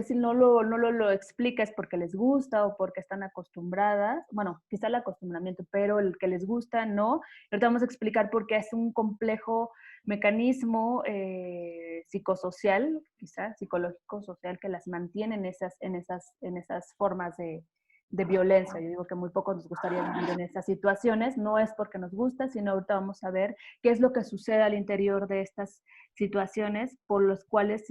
si no lo explica es porque les gusta o porque están acostumbradas. Bueno, quizá el acostumbramiento, pero el que les gusta no. Ahorita vamos a explicar por qué es un complejo mecanismo psicosocial, quizá psicológico, social, que las mantiene en esas formas de violencia. Yo digo que muy poco nos gustaría vivir en esas situaciones, no es porque nos gusta, sino ahorita vamos a ver qué es lo que sucede al interior de estas situaciones por los cuales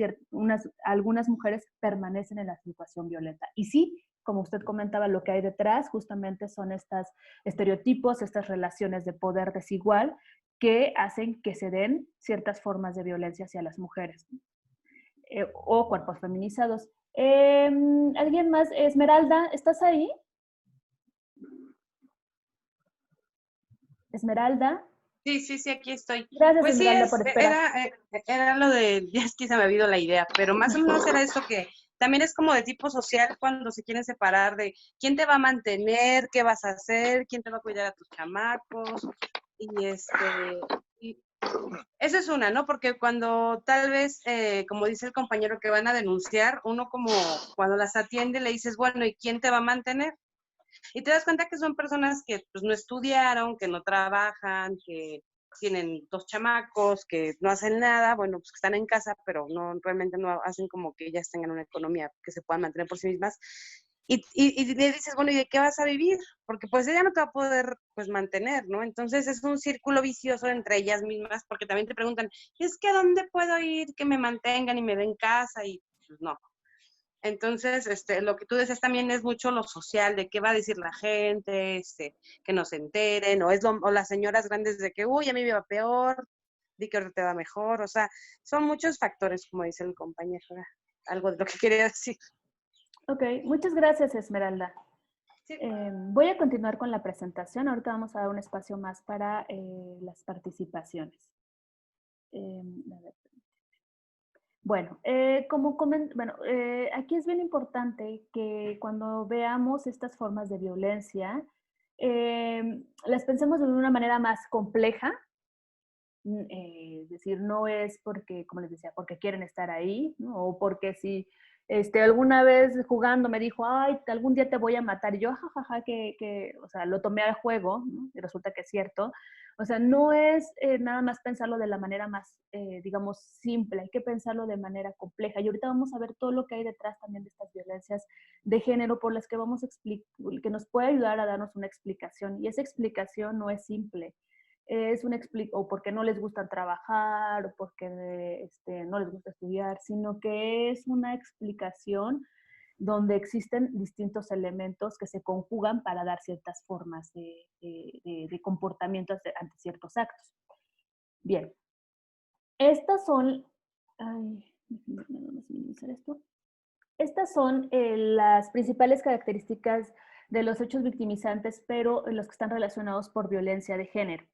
algunas mujeres permanecen en la situación violenta. Y sí, como usted comentaba, lo que hay detrás justamente son estos estereotipos, estas relaciones de poder desigual que hacen que se den ciertas formas de violencia hacia las mujeres o cuerpos feminizados. ¿Alguien más? Esmeralda, ¿estás ahí? Esmeralda. Sí, aquí estoy. Gracias, pues Esmeralda, sí, por esperar. Era lo de, ya es que se me ha ido la idea, pero más o menos era eso que también es como de tipo social cuando se quieren separar de quién te va a mantener, qué vas a hacer, quién te va a cuidar a tus chamacos, y esa es una, ¿no? Porque cuando tal vez, como dice el compañero, que van a denunciar, uno como cuando las atiende le dices, bueno, ¿y quién te va a mantener? Y te das cuenta que son personas que pues no estudiaron, que no trabajan, que tienen 2 chamacos, que no hacen nada, bueno, pues que están en casa, pero realmente no hacen como que ellas tengan una economía que se puedan mantener por sí mismas. Y le dices, bueno, ¿y de qué vas a vivir? Porque pues ella no te va a poder pues mantener, ¿no? Entonces es un círculo vicioso entre ellas mismas, porque también te preguntan, es que ¿a dónde puedo ir que me mantengan y me den casa? Y pues no. Entonces, lo que tú dices también es mucho lo social, de qué va a decir la gente, que no se enteren, o las señoras grandes de que, uy, a mí me va peor, di que ahora te va mejor, o sea, son muchos factores, como dice el compañero, algo de lo que quería decir. Ok, muchas gracias, Esmeralda. Sí. Voy a continuar con la presentación, ahorita vamos a dar un espacio más para las participaciones. Bueno, aquí es bien importante que cuando veamos estas formas de violencia, las pensemos de una manera más compleja. Es decir, no es porque, como les decía, porque quieren estar ahí, ¿no? O porque si alguna vez jugando me dijo, ay, algún día te voy a matar, y yo, jajaja, o sea, lo tomé al juego, ¿no? Y resulta que es cierto. O sea, no es nada más pensarlo de la manera más, digamos, simple, hay que pensarlo de manera compleja. Y ahorita vamos a ver todo lo que hay detrás también de estas violencias de género por las que vamos a que nos puede ayudar a darnos una explicación. Y esa explicación no es simple. O porque no les gusta trabajar, o porque no les gusta estudiar, sino que es una explicación donde existen distintos elementos que se conjugan para dar ciertas formas de comportamiento ante ciertos actos. Bien, estas son, estas son las principales características de los hechos victimizantes, pero los que están relacionados por violencia de género.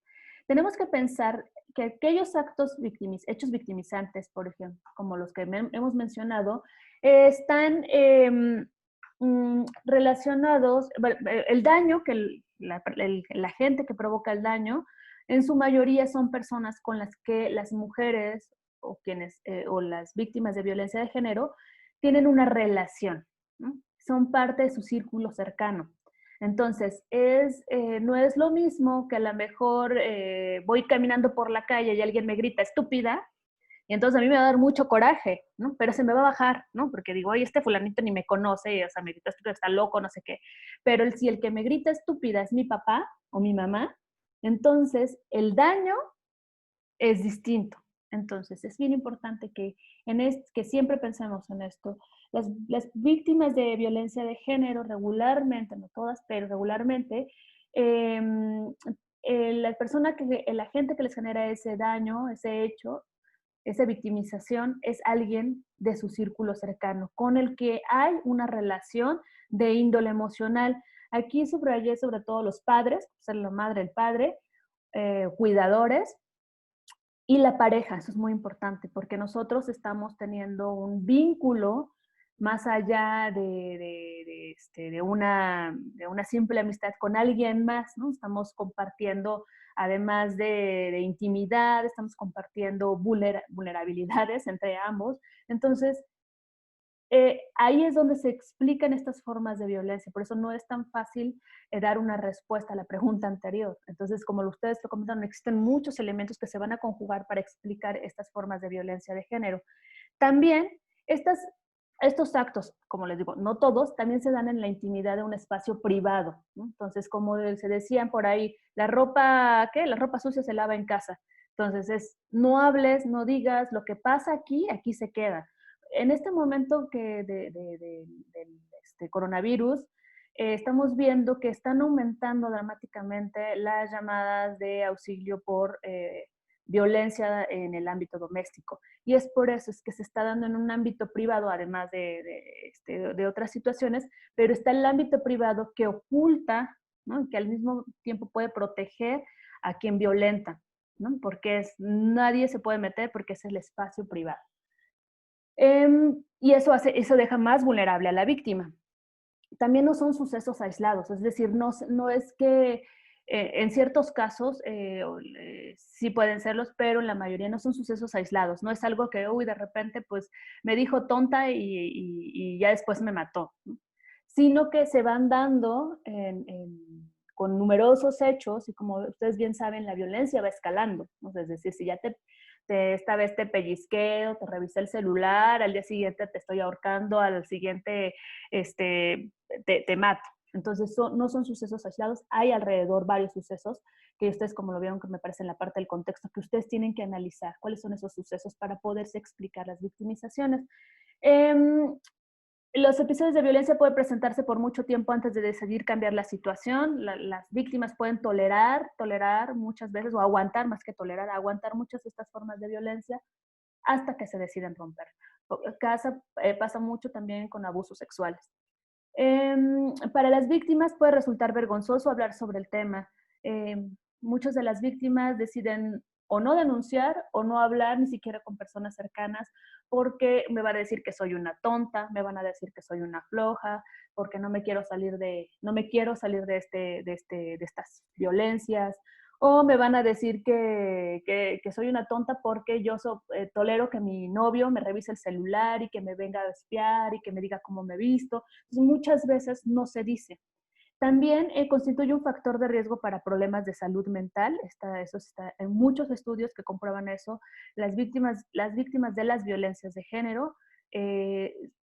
Tenemos que pensar que aquellos hechos victimizantes, por ejemplo, como los que hemos mencionado, están relacionados, el daño, la gente que provoca el daño, en su mayoría son personas con las que las mujeres o las víctimas de violencia de género tienen una relación, ¿no? Son parte de su círculo cercano. Entonces, no es lo mismo que a lo mejor voy caminando por la calle y alguien me grita estúpida, y entonces a mí me va a dar mucho coraje, ¿no? Pero se me va a bajar, ¿no? Porque digo, oye, este fulanito ni me conoce, o sea, me grita estúpida, está loco, no sé qué. Pero si el que me grita estúpida es mi papá o mi mamá, entonces el daño es distinto. Entonces, es bien importante que siempre pensemos en esto. Las víctimas de violencia de género regularmente, no todas, pero regularmente, la gente que les genera ese daño, ese hecho, esa victimización, es alguien de su círculo cercano, con el que hay una relación de índole emocional. Aquí subrayé sobre todo los padres, ser la madre, el padre, cuidadores, y la pareja. Eso es muy importante, porque nosotros estamos teniendo un vínculo más allá de una simple amistad con alguien más, ¿no? Estamos compartiendo, además de intimidad, estamos compartiendo vulnerabilidades entre ambos. Entonces, ahí es donde se explican estas formas de violencia. Por eso no es tan fácil dar una respuesta a la pregunta anterior. Entonces, como ustedes lo comentaron, existen muchos elementos que se van a conjugar para explicar estas formas de violencia de género. También, estos actos, como les digo, no todos, también se dan en la intimidad de un espacio privado, ¿no? Entonces, como se decían por ahí, la ropa sucia se lava en casa. Entonces, no hables, no digas, lo que pasa aquí se queda. En este momento del coronavirus, estamos viendo que están aumentando dramáticamente las llamadas de auxilio por violencia en el ámbito doméstico. Y es por eso es que se está dando en un ámbito privado, además de otras situaciones, pero está el ámbito privado que oculta, ¿no? Que al mismo tiempo puede proteger a quien violenta, ¿no? Porque nadie se puede meter porque es el espacio privado. Y eso deja más vulnerable a la víctima. También no son sucesos aislados, es decir, no es que en ciertos casos sí pueden serlos, pero en la mayoría no son sucesos aislados. No es algo que, de repente, pues me dijo tonta y ya después me mató, ¿no? Sino que se van dando con numerosos hechos, y como ustedes bien saben, la violencia va escalando, ¿no? Es decir, si ya esta vez te pellizqueo, te revisé el celular, al día siguiente te estoy ahorcando, al siguiente te mato. Entonces, no son sucesos aislados, hay alrededor varios sucesos que ustedes, como lo vieron, que me parece en la parte del contexto, que ustedes tienen que analizar cuáles son esos sucesos para poderse explicar las victimizaciones. Los episodios de violencia pueden presentarse por mucho tiempo antes de decidir cambiar la situación. Las víctimas pueden tolerar muchas veces, o aguantar, más que tolerar, aguantar muchas de estas formas de violencia hasta que se deciden romper. Pasa mucho también con abusos sexuales. Para las víctimas puede resultar vergonzoso hablar sobre el tema. Muchas de las víctimas deciden o no denunciar o no hablar ni siquiera con personas cercanas porque me van a decir que soy una tonta, me van a decir que soy una floja, porque no me quiero salir de estas violencias, o me van a decir que soy una tonta porque yo tolero que mi novio me revise el celular y que me venga a espiar y que me diga cómo me he visto. Entonces, muchas veces no se dice. También constituye un factor de riesgo para problemas de salud mental. Eso está en muchos estudios que comprueban eso. Las víctimas de las violencias de género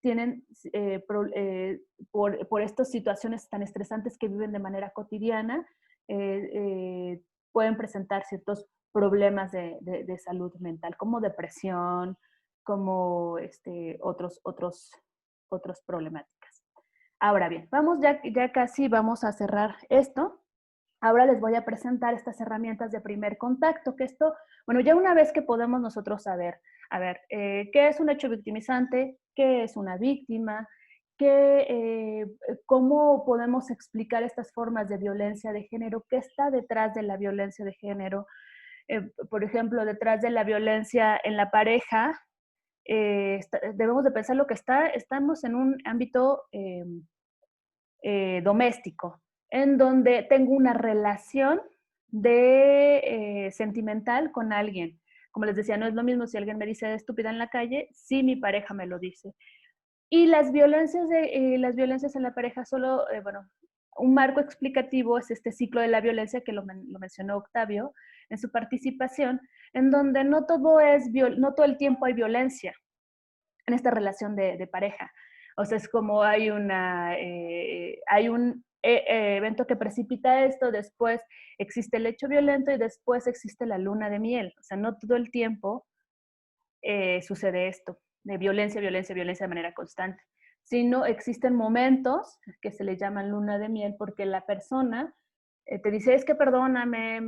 tienen, por estas situaciones tan estresantes que viven de manera cotidiana, pueden presentar ciertos problemas de salud mental, como depresión, como otros problemáticas. Ahora bien, ya casi vamos a cerrar esto. Ahora les voy a presentar estas herramientas de primer contacto, que esto, bueno, ya una vez que podemos nosotros saber, qué es un hecho victimizante, qué es una víctima, cómo podemos explicar estas formas de violencia de género, qué está detrás de la violencia de género, por ejemplo, detrás de la violencia en la pareja, debemos de pensar estamos en un ámbito doméstico, en donde tengo una relación sentimental con alguien. Como les decía, no es lo mismo si alguien me dice estúpida en la calle, si mi pareja me lo dice. Y las violencias en la pareja solo, un marco explicativo es este ciclo de la violencia que lo mencionó Octavio en su participación, en donde no todo el tiempo hay violencia en esta relación de pareja. O sea, es como hay un evento que precipita esto, después existe el hecho violento y después existe la luna de miel. O sea, no todo el tiempo sucede esto, de violencia de manera constante, sino existen momentos que se le llaman luna de miel porque la persona te dice, es que perdóname,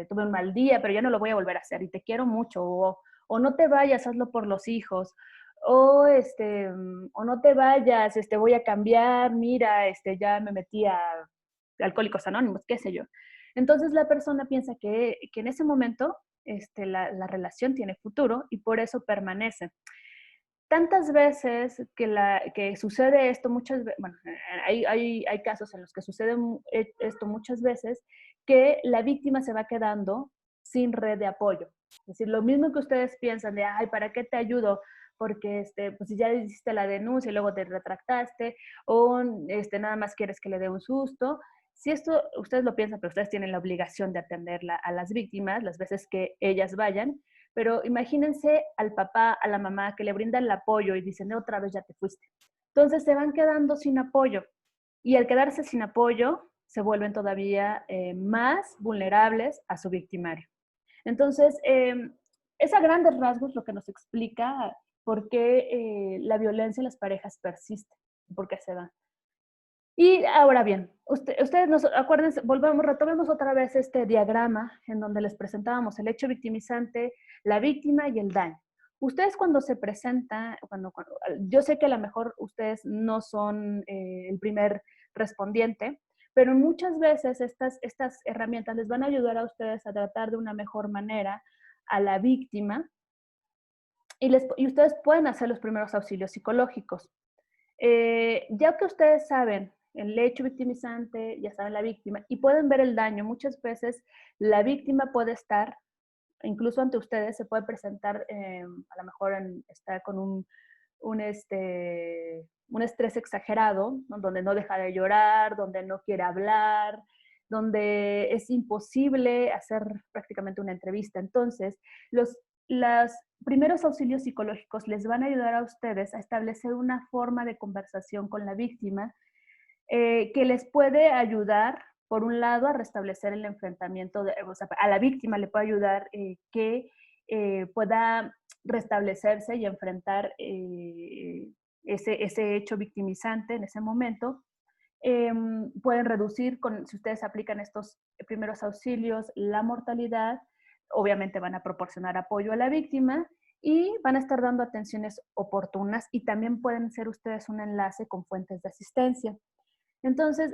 tuve un mal día, pero ya no lo voy a volver a hacer y te quiero mucho, o no te vayas, hazlo por los hijos, o no te vayas, voy a cambiar, mira, ya me metí a Alcohólicos Anónimos, qué sé yo. Entonces la persona piensa que en ese momento la relación tiene futuro y por eso permanece. Tantas veces que sucede esto, hay casos en los que sucede esto muchas veces, que la víctima se va quedando sin red de apoyo. Es decir, lo mismo que ustedes piensan de, ay, ¿para qué te ayudo? Porque pues si ya hiciste la denuncia y luego te retractaste, o nada más quieres que le dé un susto. Si esto ustedes lo piensan, pero ustedes tienen la obligación de atender a las víctimas las veces que ellas vayan, pero imagínense al papá, a la mamá que le brindan el apoyo y dicen, otra vez ya te fuiste. Entonces se van quedando sin apoyo y al quedarse sin apoyo se vuelven todavía más vulnerables a su victimario. Entonces, es a grandes rasgos lo que nos explica por qué la violencia en las parejas persiste, por qué se da. Y ahora bien, ustedes acuérdense, retomemos otra vez este diagrama en donde les presentábamos el hecho victimizante, la víctima y el daño. Ustedes cuando se presenta, yo sé que a lo mejor ustedes no son el primer respondiente, pero muchas veces estas herramientas les van a ayudar a ustedes a tratar de una mejor manera a la víctima y ustedes pueden hacer los primeros auxilios psicológicos. Ya que ustedes saben el hecho victimizante, ya saben la víctima, y pueden ver el daño, muchas veces la víctima puede estar, incluso ante ustedes, se puede presentar, a lo mejor está con un estrés exagerado, ¿no? Donde no deja de llorar, donde no quiere hablar, donde es imposible hacer prácticamente una entrevista. Entonces, los primeros auxilios psicológicos les van a ayudar a ustedes a establecer una forma de conversación con la víctima que les puede ayudar, por un lado, a restablecer el enfrentamiento, a la víctima le puede ayudar que pueda restablecerse y enfrentar ese hecho victimizante en ese momento. Pueden reducir, si ustedes aplican estos primeros auxilios, la mortalidad. Obviamente van a proporcionar apoyo a la víctima y van a estar dando atenciones oportunas y también pueden ser ustedes un enlace con fuentes de asistencia. Entonces,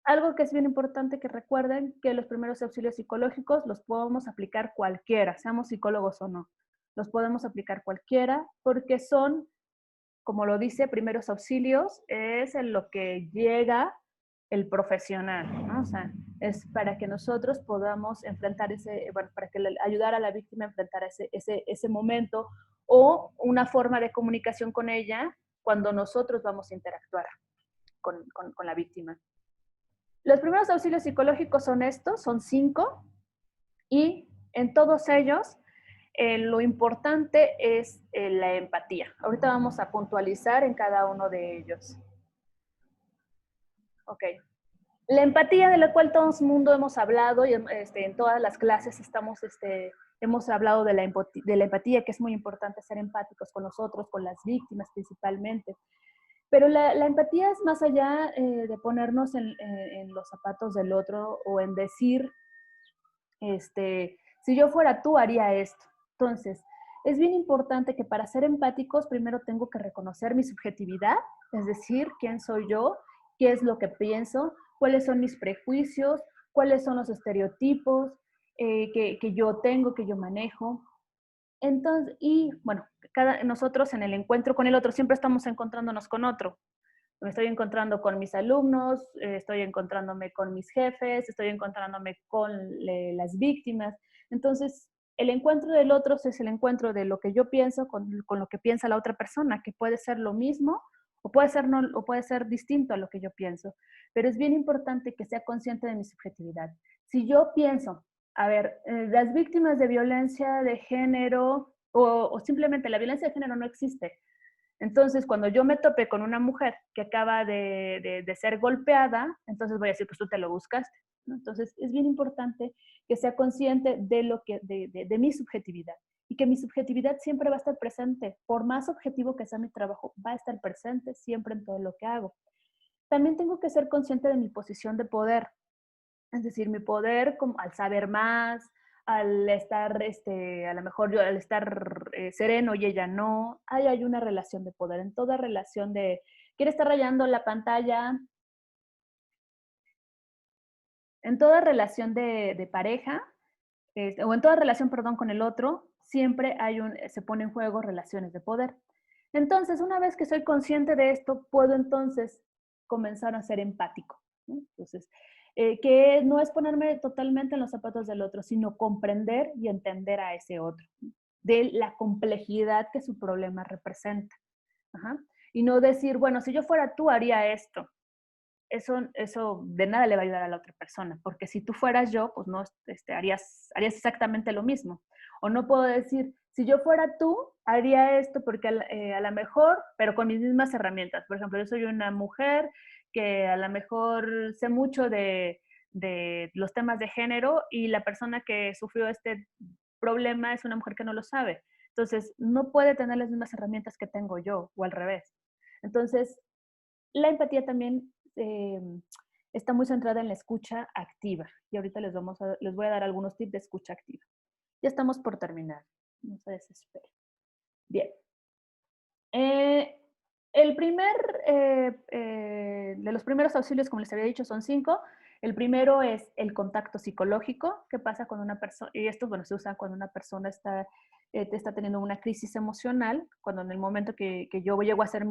algo que es bien importante que recuerden que los primeros auxilios psicológicos los podemos aplicar cualquiera, seamos psicólogos o no. Los podemos aplicar cualquiera porque son, como lo dice, primeros auxilios, es en lo que llega el profesional, ¿no? O sea, es para que nosotros podamos enfrentar para que ayudar a la víctima a enfrentar ese momento o una forma de comunicación con ella cuando nosotros vamos a interactuar con la víctima. Los primeros auxilios psicológicos son estos, son 5, y en todos ellos lo importante es la empatía. Ahorita vamos a puntualizar en cada uno de ellos. Ok. La empatía, de la cual todo el mundo hemos hablado, y en todas las clases hemos hablado de la empatía, que es muy importante ser empáticos con los otros, con las víctimas principalmente. Pero la empatía es más allá de ponernos en los zapatos del otro o en decir, si yo fuera tú, haría esto. Entonces, es bien importante que para ser empáticos primero tengo que reconocer mi subjetividad, es decir, quién soy yo, qué es lo que pienso, cuáles son mis prejuicios, cuáles son los estereotipos que yo tengo, que yo manejo. Entonces, y bueno, nosotros en el encuentro con el otro siempre estamos encontrándonos con otro. Me estoy encontrando con mis alumnos, estoy encontrándome con mis jefes, estoy encontrándome con las víctimas. Entonces, el encuentro del otro es el encuentro de lo que yo pienso con lo que piensa la otra persona, que puede ser lo mismo o puede ser, no, o puede ser distinto a lo que yo pienso. Pero es bien importante que sea consciente de mi subjetividad. Si yo pienso, a ver, las víctimas de violencia de género o simplemente la violencia de género no existe. Entonces, cuando yo me tope con una mujer que acaba de ser golpeada, entonces voy a decir, pues tú te lo buscaste, ¿no? Entonces, es bien importante que sea consciente de mi subjetividad y que mi subjetividad siempre va a estar presente. Por más objetivo que sea mi trabajo, va a estar presente siempre en todo lo que hago. También tengo que ser consciente de mi posición de poder. Es decir, mi poder como al saber más, al estar, a lo mejor yo al estar sereno y ella no, hay una relación de poder. En toda relación ¿quiere estar rayando la pantalla? En toda relación de pareja, o en toda relación, perdón, con el otro, siempre se pone en juego relaciones de poder. Entonces, una vez que soy consciente de esto, puedo entonces comenzar a ser empático, ¿no? Entonces, que no es ponerme totalmente en los zapatos del otro, sino comprender y entender a ese otro, de la complejidad que su problema representa. Ajá. Y no decir, bueno, si yo fuera tú, haría esto. Eso de nada le va a ayudar a la otra persona, porque si tú fueras yo, pues no harías exactamente lo mismo. O no puedo decir, si yo fuera tú, haría esto porque a lo mejor, pero con mis mismas herramientas. Por ejemplo, yo soy una mujer que a lo mejor sé mucho de los temas de género y la persona que sufrió este problema es una mujer que no lo sabe. Entonces, no puede tener las mismas herramientas que tengo yo, o al revés. Entonces, la empatía también está muy centrada en la escucha activa. Y ahorita les voy a dar algunos tips de escucha activa. Ya estamos por terminar. No se desesperen. Bien. De los primeros auxilios, como les había dicho, son 5. El primero es el contacto psicológico. ¿Qué pasa cuando una persona, y esto, bueno, se usa cuando una persona está teniendo una crisis emocional, cuando en el momento que yo llego a hacer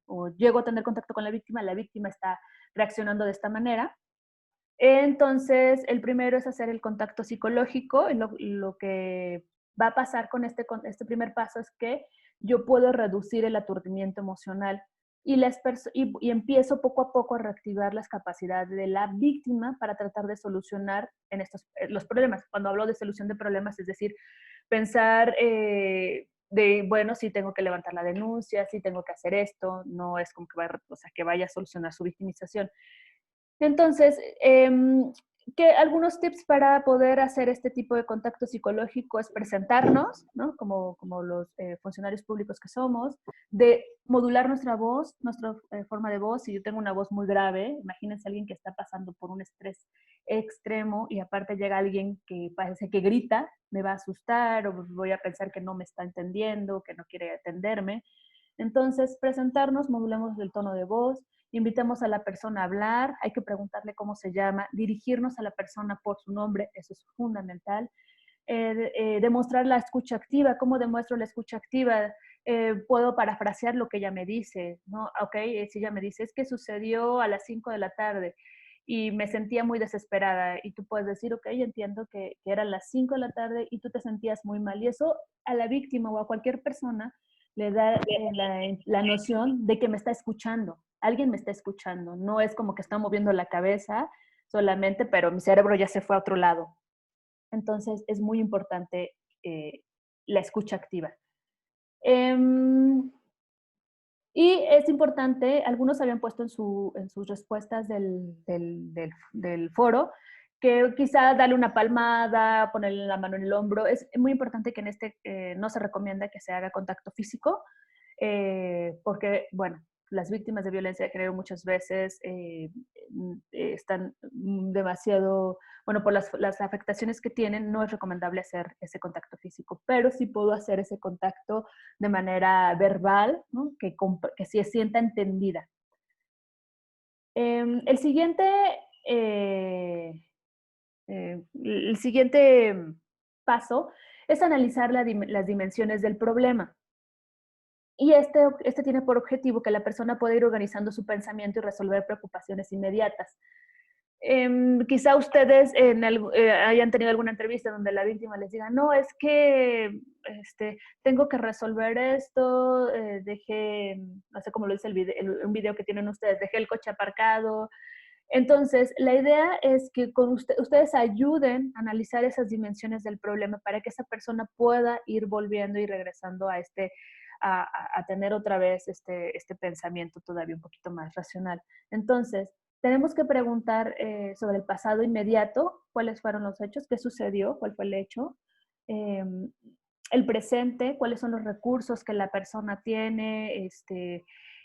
o llego a tener contacto con la víctima está reaccionando de esta manera. Entonces, el primero es hacer el contacto psicológico. Lo que va a pasar con este primer paso es que yo puedo reducir el aturdimiento emocional y empiezo poco a poco a reactivar las capacidades de la víctima para tratar de solucionar los problemas. Cuando hablo de solución de problemas, es decir, pensar bueno, sí tengo que levantar la denuncia, sí tengo que hacer esto, no es como que vaya a solucionar su victimización. Entonces, algunos tips para poder hacer este tipo de contacto psicológico es presentarnos, ¿no? Como los funcionarios públicos que somos, de modular nuestra voz, nuestra forma de voz. Si yo tengo una voz muy grave, imagínense a alguien que está pasando por un estrés extremo y aparte llega alguien que parece que grita, me va a asustar o voy a pensar que no me está entendiendo, que no quiere atenderme. Entonces, presentarnos, modulamos el tono de voz, invitamos a la persona a hablar, hay que preguntarle cómo se llama, dirigirnos a la persona por su nombre, eso es fundamental. Demostrar la escucha activa. ¿Cómo demuestro la escucha activa? Puedo parafrasear lo que ella me dice, ¿no? Ok, si ella me dice, es que sucedió a las 5 de la tarde y me sentía muy desesperada, y tú puedes decir, ok, entiendo que eran las 5 de la tarde y tú te sentías muy mal, y eso a la víctima o a cualquier persona le da la noción de que me está escuchando, alguien me está escuchando, no es como que está moviendo la cabeza solamente, pero mi cerebro ya se fue a otro lado. Entonces, es muy importante la escucha activa. Y es importante, algunos habían puesto en sus respuestas del foro, que quizá darle una palmada, ponerle la mano en el hombro. Es muy importante que en este no se recomienda que se haga contacto físico, porque, bueno, las víctimas de violencia de género muchas veces están demasiado, bueno, por las afectaciones que tienen, no es recomendable hacer ese contacto físico, pero sí puedo hacer ese contacto de manera verbal, ¿no? Que se sienta entendida. El siguiente paso es analizar las dimensiones del problema. Y este tiene por objetivo que la persona pueda ir organizando su pensamiento y resolver preocupaciones inmediatas. Quizá ustedes hayan tenido alguna entrevista donde la víctima les diga, no, es que tengo que resolver esto, dejé, no sé cómo lo dice un video que tienen ustedes, dejé el coche aparcado. Entonces, la idea es que ustedes ayuden a analizar esas dimensiones del problema para que esa persona pueda ir volviendo y regresando a tener otra vez este pensamiento todavía un poquito más racional. Entonces, tenemos que preguntar sobre el pasado inmediato, cuáles fueron los hechos, qué sucedió, cuál fue el hecho, el presente, cuáles son los recursos que la persona tiene,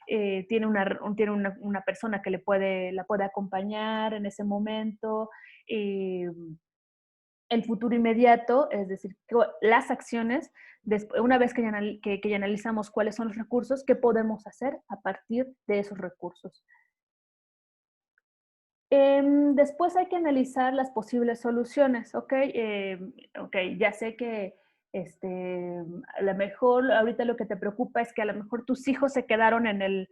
tiene una persona que la puede acompañar en ese momento, el futuro inmediato, es decir, las acciones, una vez que ya analizamos cuáles son los recursos, ¿qué podemos hacer a partir de esos recursos? Después hay que analizar las posibles soluciones, ¿ok? Ya sé que a lo mejor ahorita lo que te preocupa es que a lo mejor tus hijos se quedaron en el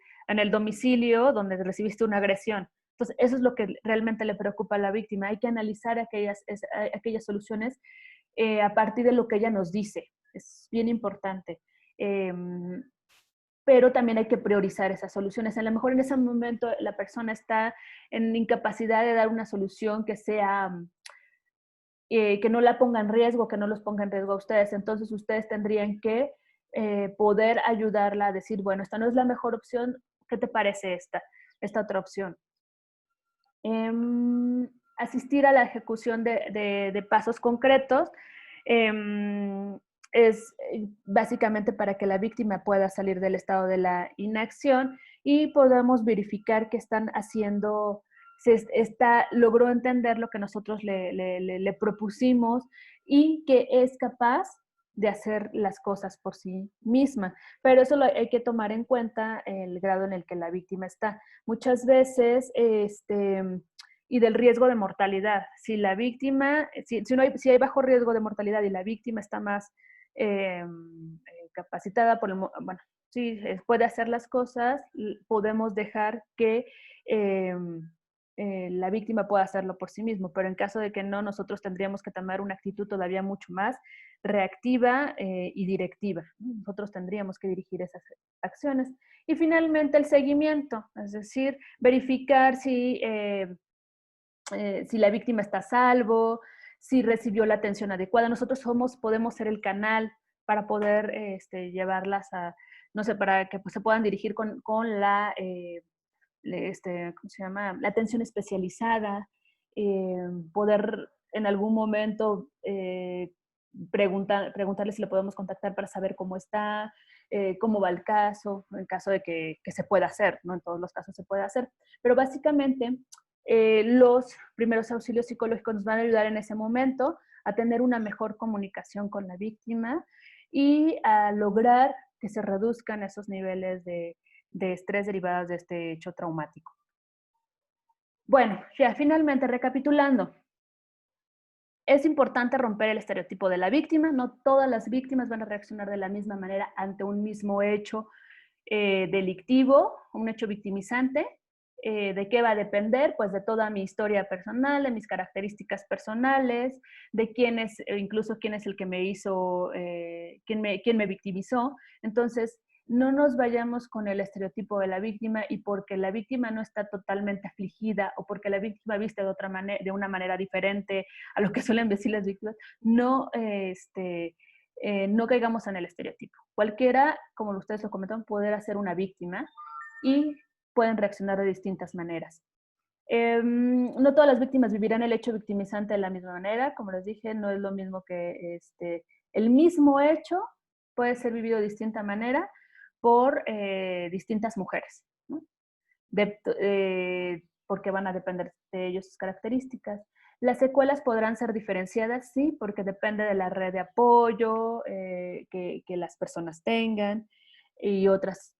domicilio donde recibiste una agresión. Entonces, eso es lo que realmente le preocupa a la víctima. Hay que analizar aquellas soluciones a partir de lo que ella nos dice. Es bien importante. Pero también hay que priorizar esas soluciones. A lo mejor en ese momento la persona está en incapacidad de dar una solución que sea, que no la ponga en riesgo, que no los ponga en riesgo a ustedes. Entonces ustedes tendrían que poder ayudarla a decir, bueno, esta no es la mejor opción, ¿qué te parece esta otra opción? Asistir a la ejecución de pasos concretos. Es básicamente para que la víctima pueda salir del estado de la inacción y podamos verificar que están haciendo, logró entender lo que nosotros le propusimos y que es capaz de hacer las cosas por sí misma. Pero eso hay que tomar en cuenta el grado en el que la víctima está. Muchas veces, y del riesgo de mortalidad. Si la víctima, si hay bajo riesgo de mortalidad y la víctima está más capacitada bueno, sí, puede hacer las cosas, podemos dejar que la víctima pueda hacerlo por sí mismo, pero en caso de que no, nosotros tendríamos que tomar una actitud todavía mucho más reactiva y directiva. Nosotros tendríamos que dirigir esas acciones. Y finalmente el seguimiento, es decir, verificar si la víctima está a salvo, si recibió la atención adecuada. Nosotros podemos ser el canal para poder llevarlas a, no sé, para que pues, se puedan dirigir con la, ¿cómo se llama? La atención especializada, poder en algún momento preguntarle si le podemos contactar para saber cómo está, cómo va el caso, en caso de que se pueda hacer, no en todos los casos se puede hacer, pero básicamente los primeros auxilios psicológicos nos van a ayudar en ese momento a tener una mejor comunicación con la víctima y a lograr que se reduzcan esos niveles de estrés derivados de este hecho traumático. Bueno, ya finalmente recapitulando. Es importante romper el estereotipo de la víctima. No todas las víctimas van a reaccionar de la misma manera ante un mismo hecho delictivo, un hecho victimizante. ¿De qué va a depender? Pues de toda mi historia personal, de mis características personales, de quién es, incluso quién es el que me hizo, quién me victimizó. Entonces, no nos vayamos con el estereotipo de la víctima y porque la víctima no está totalmente afligida o porque la víctima viste de una manera diferente a lo que suelen decir las víctimas, no caigamos en el estereotipo. Cualquiera, como ustedes lo comentaron, podrá ser una víctima y pueden reaccionar de distintas maneras. No todas las víctimas vivirán el hecho victimizante de la misma manera. Como les dije, no es lo mismo que el mismo hecho puede ser vivido de distinta manera por distintas mujeres, ¿no? Porque van a depender de ellos sus características. Las secuelas podrán ser diferenciadas, sí, porque depende de la red de apoyo que las personas tengan y otras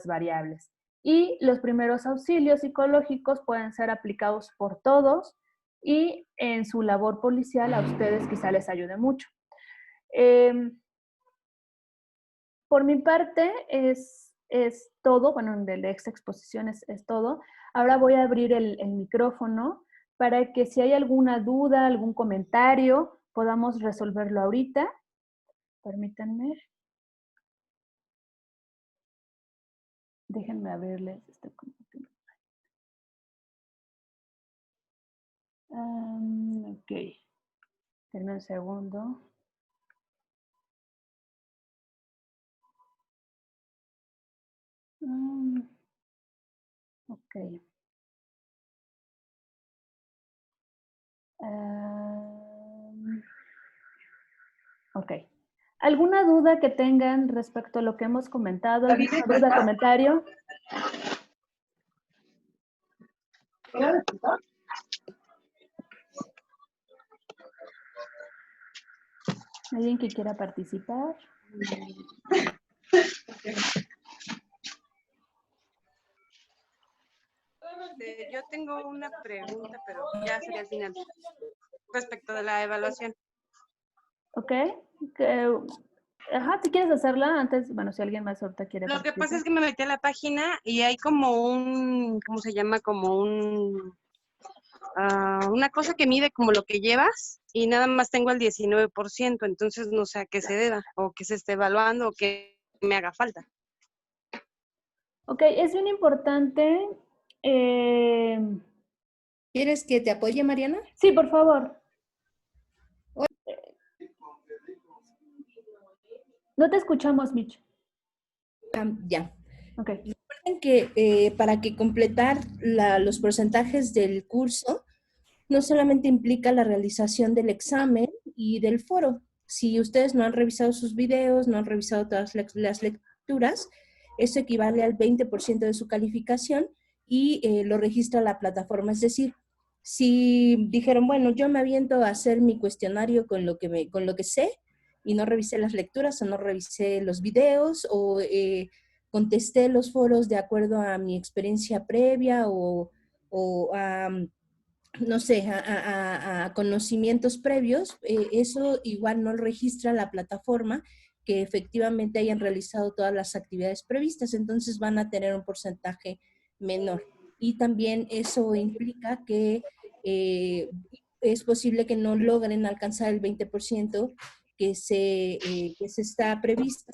variables. Y los primeros auxilios psicológicos pueden ser aplicados por todos y en su labor policial a ustedes quizá les ayude mucho. Por mi parte es todo, bueno, de esta exposición es todo. Ahora voy a abrir el micrófono para que si hay alguna duda, algún comentario, podamos resolverlo ahorita. Permítanme. Déjenme abrirles este comentario. Ok. Denme un segundo. Ok. Ok. ¿Alguna duda que tengan respecto a lo que hemos comentado? ¿Alguna duda, comentario? ¿Alguien que quiera participar? Yo tengo una pregunta, pero ya sería al final, respecto de la evaluación. Ok. Ajá, ¿si quieres hacerla antes? Bueno, si alguien más ahorita quiere Lo que participar. pasa es que me metí a la página y hay como un, ¿cómo se llama? Como una cosa que mide como lo que llevas y nada más tengo el 19%, entonces no sé a qué se deba o que se esté evaluando o que me haga falta. Ok, es bien importante. ¿Quieres que te apoye, Mariana? Sí, por favor. No te escuchamos, Mitch. Ya. Ok. Recuerden que para que completar los porcentajes del curso, no solamente implica la realización del examen y del foro. Si ustedes no han revisado sus videos, no han revisado todas las lecturas, eso equivale al 20% de su calificación y lo registra la plataforma. Es decir, si dijeron, bueno, yo me aviento a hacer mi cuestionario con lo que sé y no revisé las lecturas o no revisé los videos o contesté los foros de acuerdo a mi experiencia previa o a no sé, a conocimientos previos, eso igual no registra la plataforma que efectivamente hayan realizado todas las actividades previstas, entonces van a tener un porcentaje menor. Y también eso implica que es posible que no logren alcanzar el 20% que se está prevista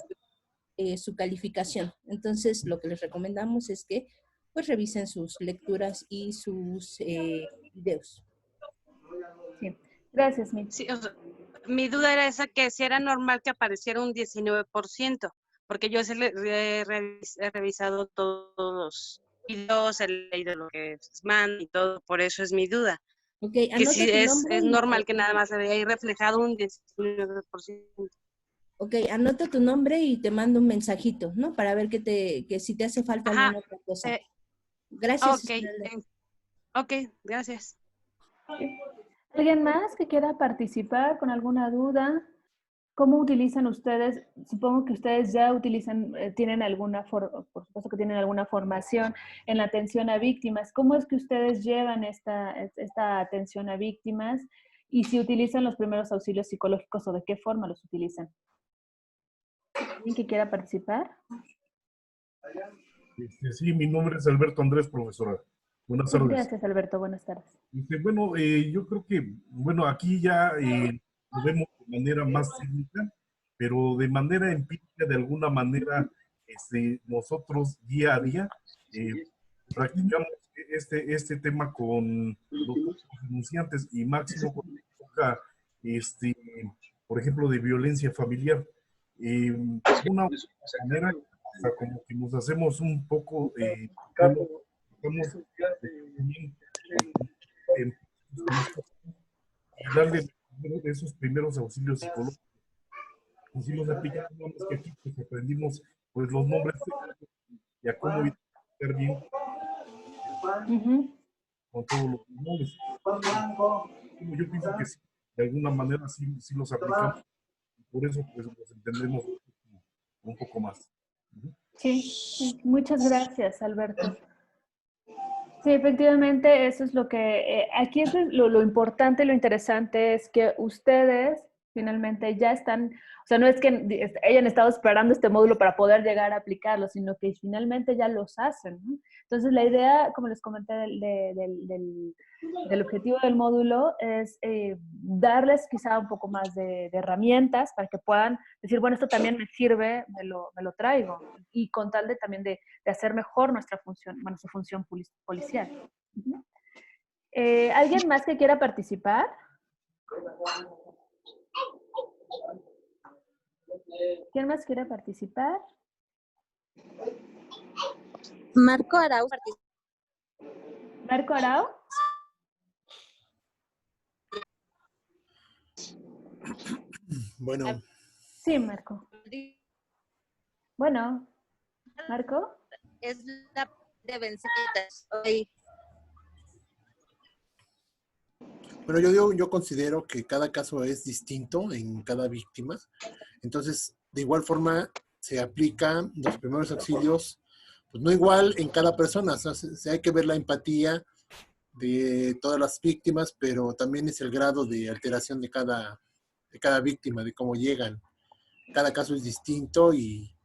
su calificación. Entonces, lo que les recomendamos es que pues revisen sus lecturas y sus videos. Sí, gracias, Mitch. Sí, o sea, mi duda era esa, que si era normal que apareciera un 19%, porque yo he revisado todos los videos, he leído lo que mandan y todo, por eso es mi duda. Okay, que si es normal que nada más se vea ahí reflejado un 19%. Ok, anota tu nombre y te mando un mensajito, ¿no? Para ver que si te hace falta alguna otra cosa. Gracias. Ok, gracias. ¿Alguien más que quiera participar con alguna duda, ¿Cómo utilizan ustedes? Supongo que ustedes ya utilizan, tienen por supuesto que tienen alguna formación en la atención a víctimas. ¿Cómo es que ustedes llevan esta atención a víctimas? Y si utilizan los primeros auxilios psicológicos o de qué forma los utilizan. ¿Alguien que quiera participar? Sí, mi nombre es Alberto Andrés, profesora. Buenas tardes. Gracias, Alberto. Buenas tardes. Bueno, yo creo que, aquí ya lo vemos de manera más técnica, pero de manera empírica, de alguna manera, nosotros día a día practicamos este tema con los denunciantes y máximo cuando toca, por ejemplo, de violencia familiar. De una manera, o sea, como que nos hacemos un poco, y darle esos primeros auxilios psicológicos. Y si los aplicamos, nada más que aquí pues aprendimos pues los nombres y a cómo identificar bien con todos los nombres. Yo pienso que sí, de alguna manera sí los aplicamos, y por eso pues los entendemos un poco más. Sí, muchas gracias, Alberto. Sí, efectivamente, eso es lo que, aquí es lo importante, lo interesante es que ustedes finalmente ya están, o sea, no es que hayan estado esperando este módulo para poder llegar a aplicarlo, sino que finalmente ya los hacen, ¿no? Entonces, la idea, como les comenté, del objetivo del módulo es darles quizá un poco más de herramientas para que puedan decir, bueno, esto también me sirve, me lo traigo, y con tal de también de hacer mejor nuestra función policial. ¿Alguien más que quiera participar? ¿Quién más quiere participar? Marco Arau. ¿Marco Arau? Bueno. Sí, Marco. Bueno, Marco. Es la de vencidas hoy. Bueno, yo considero que cada caso es distinto en cada víctima. Entonces, de igual forma, se aplican los primeros auxilios, pues no igual en cada persona. O sea, hay que ver la empatía de todas las víctimas, pero también es el grado de alteración de cada víctima, de cómo llegan. Cada caso es distinto y,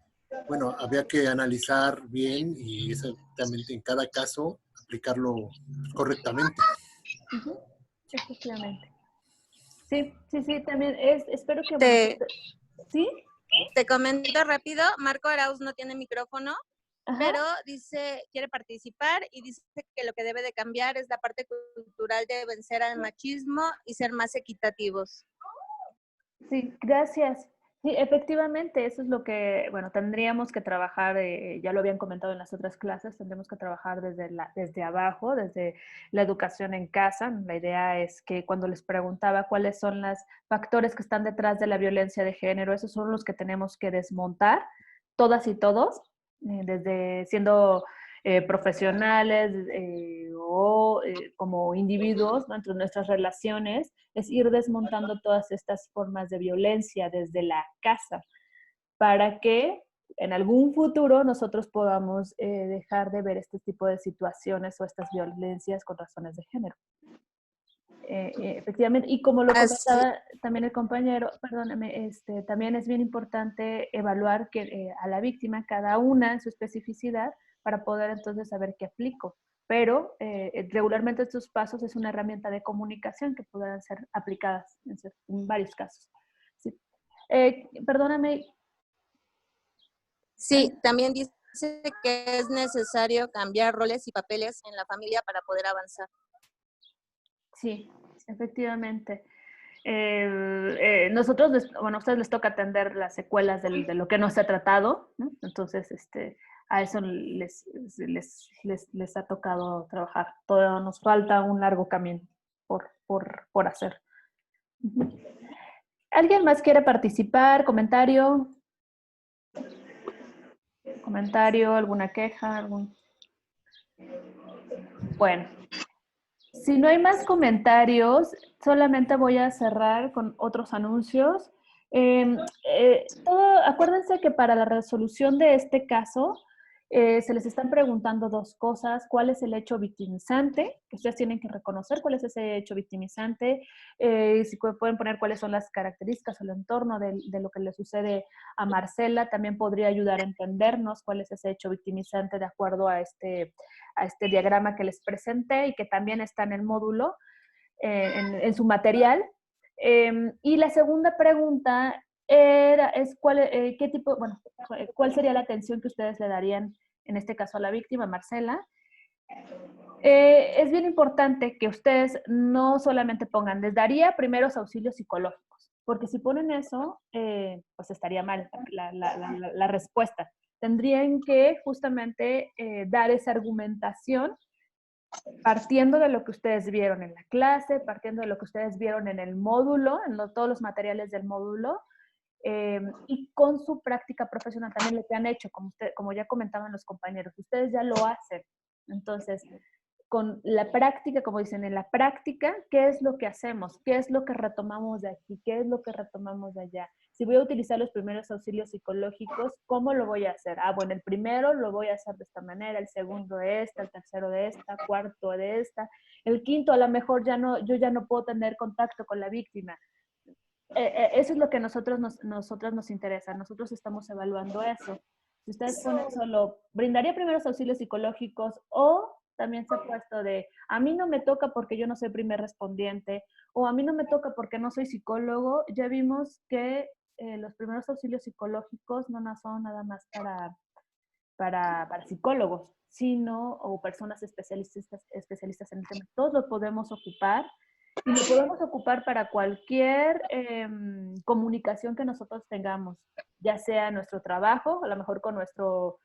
bueno, había que analizar bien y exactamente en cada caso aplicarlo correctamente. Efectivamente. Sí, también espero que... ¿Sí? Te comento rápido, Marco Arauz no tiene micrófono, pero quiere participar y dice que lo que debe de cambiar es la parte cultural de vencer al machismo y ser más equitativos. Sí, gracias. Sí, efectivamente, eso es lo que, bueno, tendríamos que trabajar, ya lo habían comentado en las otras clases, tendremos que trabajar desde abajo, desde la educación en casa. La idea es que cuando les preguntaba cuáles son los factores que están detrás de la violencia de género, esos son los que tenemos que desmontar, todas y todos, desde siendo profesionales o como individuos, ¿no? Entre nuestras relaciones, es ir desmontando todas estas formas de violencia desde la casa para que en algún futuro nosotros podamos dejar de ver este tipo de situaciones o estas violencias con razones de género. Efectivamente, y como lo comentaba también el compañero, perdóname, también es bien importante evaluar a la víctima, cada una en su especificidad, para poder entonces saber qué aplico. Pero regularmente estos pasos es una herramienta de comunicación que puedan ser aplicadas en varios casos. Sí. Perdóname. Sí, también dice que es necesario cambiar roles y papeles en la familia para poder avanzar. Sí, efectivamente. Nosotros, a ustedes les toca atender las secuelas de lo que no se ha tratado, ¿no? Entonces, a eso les ha tocado trabajar. Todavía nos falta un largo camino por hacer. ¿Alguien más quiere participar? ¿Comentario? ¿Alguna queja? Bueno. Si no hay más comentarios, solamente voy a cerrar con otros anuncios. Acuérdense que para la resolución de este caso se les están preguntando dos cosas. ¿Cuál es el hecho victimizante? Que ustedes tienen que reconocer cuál es ese hecho victimizante. Si pueden poner cuáles son las características o el entorno de lo que le sucede a Marcela, también podría ayudar a entendernos cuál es ese hecho victimizante de acuerdo a este diagrama que les presenté y que también está en el módulo, en su material. Y la segunda pregunta es ¿cuál sería la atención que ustedes le darían, en este caso a la víctima, Marcela? Es bien importante que ustedes no solamente pongan, les daría primeros auxilios psicológicos, porque si ponen eso, pues estaría mal la respuesta. Tendrían que justamente dar esa argumentación partiendo de lo que ustedes vieron en la clase, partiendo de lo que ustedes vieron en el módulo, todos los materiales del módulo, y con su práctica profesional también lo que han hecho, como ya comentaban los compañeros, ustedes ya lo hacen. Entonces, con la práctica, como dicen, en la práctica, ¿qué es lo que hacemos? ¿Qué es lo que retomamos de aquí? ¿Qué es lo que retomamos de allá? Si voy a utilizar los primeros auxilios psicológicos, ¿cómo lo voy a hacer? Bueno, el primero lo voy a hacer de esta manera, el segundo de esta, el tercero de esta, cuarto de esta, el quinto a lo mejor yo ya no puedo tener contacto con la víctima. Eso es lo que a nosotros nos interesa. Nosotros estamos evaluando eso. Si ustedes ponen solo, brindaría primeros auxilios psicológicos, o también se ha puesto de, a mí no me toca porque yo no soy primer respondiente, o a mí no me toca porque no soy psicólogo, ya vimos que los primeros auxilios psicológicos no son nada más para psicólogos, sino, o personas especialistas en el tema. Todos los podemos ocupar. Y lo podemos ocupar para cualquier comunicación que nosotros tengamos, ya sea nuestro trabajo, a lo mejor con nuestro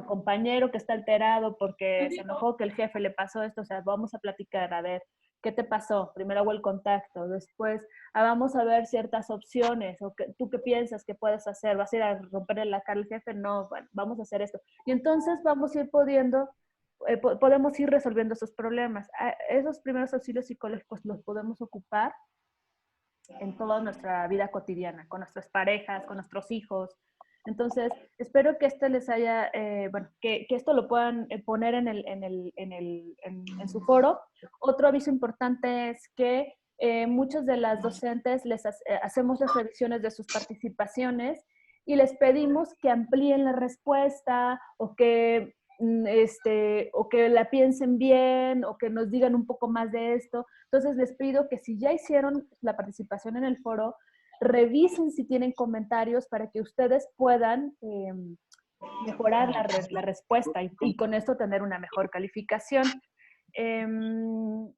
compañero que está alterado porque se enojó que el jefe le pasó esto, o sea, vamos a platicar, a ver, ¿qué te pasó? Primero hago el contacto, después vamos a ver ciertas opciones, o ¿tú qué piensas que puedes hacer? ¿Vas a ir a romperle la cara al jefe? No, bueno, vamos a hacer esto. Y entonces vamos a ir podemos ir resolviendo esos problemas. Esos primeros auxilios psicológicos los podemos ocupar en toda nuestra vida cotidiana, con nuestras parejas, con nuestros hijos. Entonces, espero que esto les haya, que esto lo puedan poner en su foro. Otro aviso importante es que muchos de las docentes les hacemos las revisiones de sus participaciones y les pedimos que amplíen la respuesta o que la piensen bien, o que nos digan un poco más de esto. Entonces les pido que si ya hicieron la participación en el foro, revisen si tienen comentarios para que ustedes puedan mejorar la respuesta y con esto tener una mejor calificación.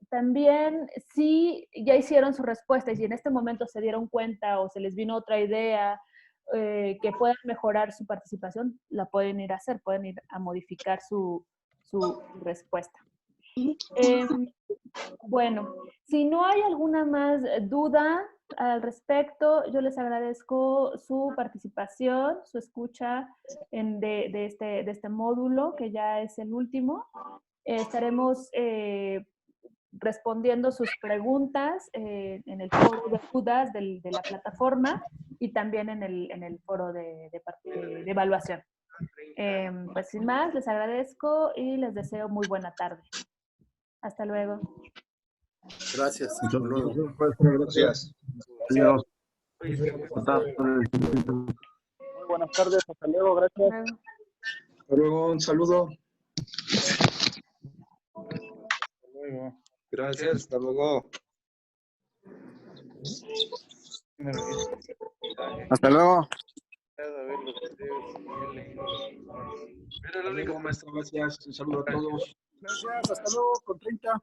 También, si ya hicieron su respuesta y si en este momento se dieron cuenta o se les vino otra idea que puedan mejorar su participación, la pueden ir a hacer, pueden ir a modificar su respuesta. Bueno, si no hay alguna más duda al respecto, yo les agradezco su participación, su escucha de este módulo, que ya es el último. Estaremos respondiendo sus preguntas en el foro de dudas de la plataforma y también en el foro de evaluación. Pues sin más, les agradezco y les deseo muy buena tarde. Hasta luego. Gracias. Hasta luego. Gracias. Adiós. Muy buenas tardes, hasta luego, gracias. Hasta luego, un saludo. Gracias, hasta luego. Hasta luego. Maestro, gracias. Un saludo a todos. Gracias, hasta luego, con 30.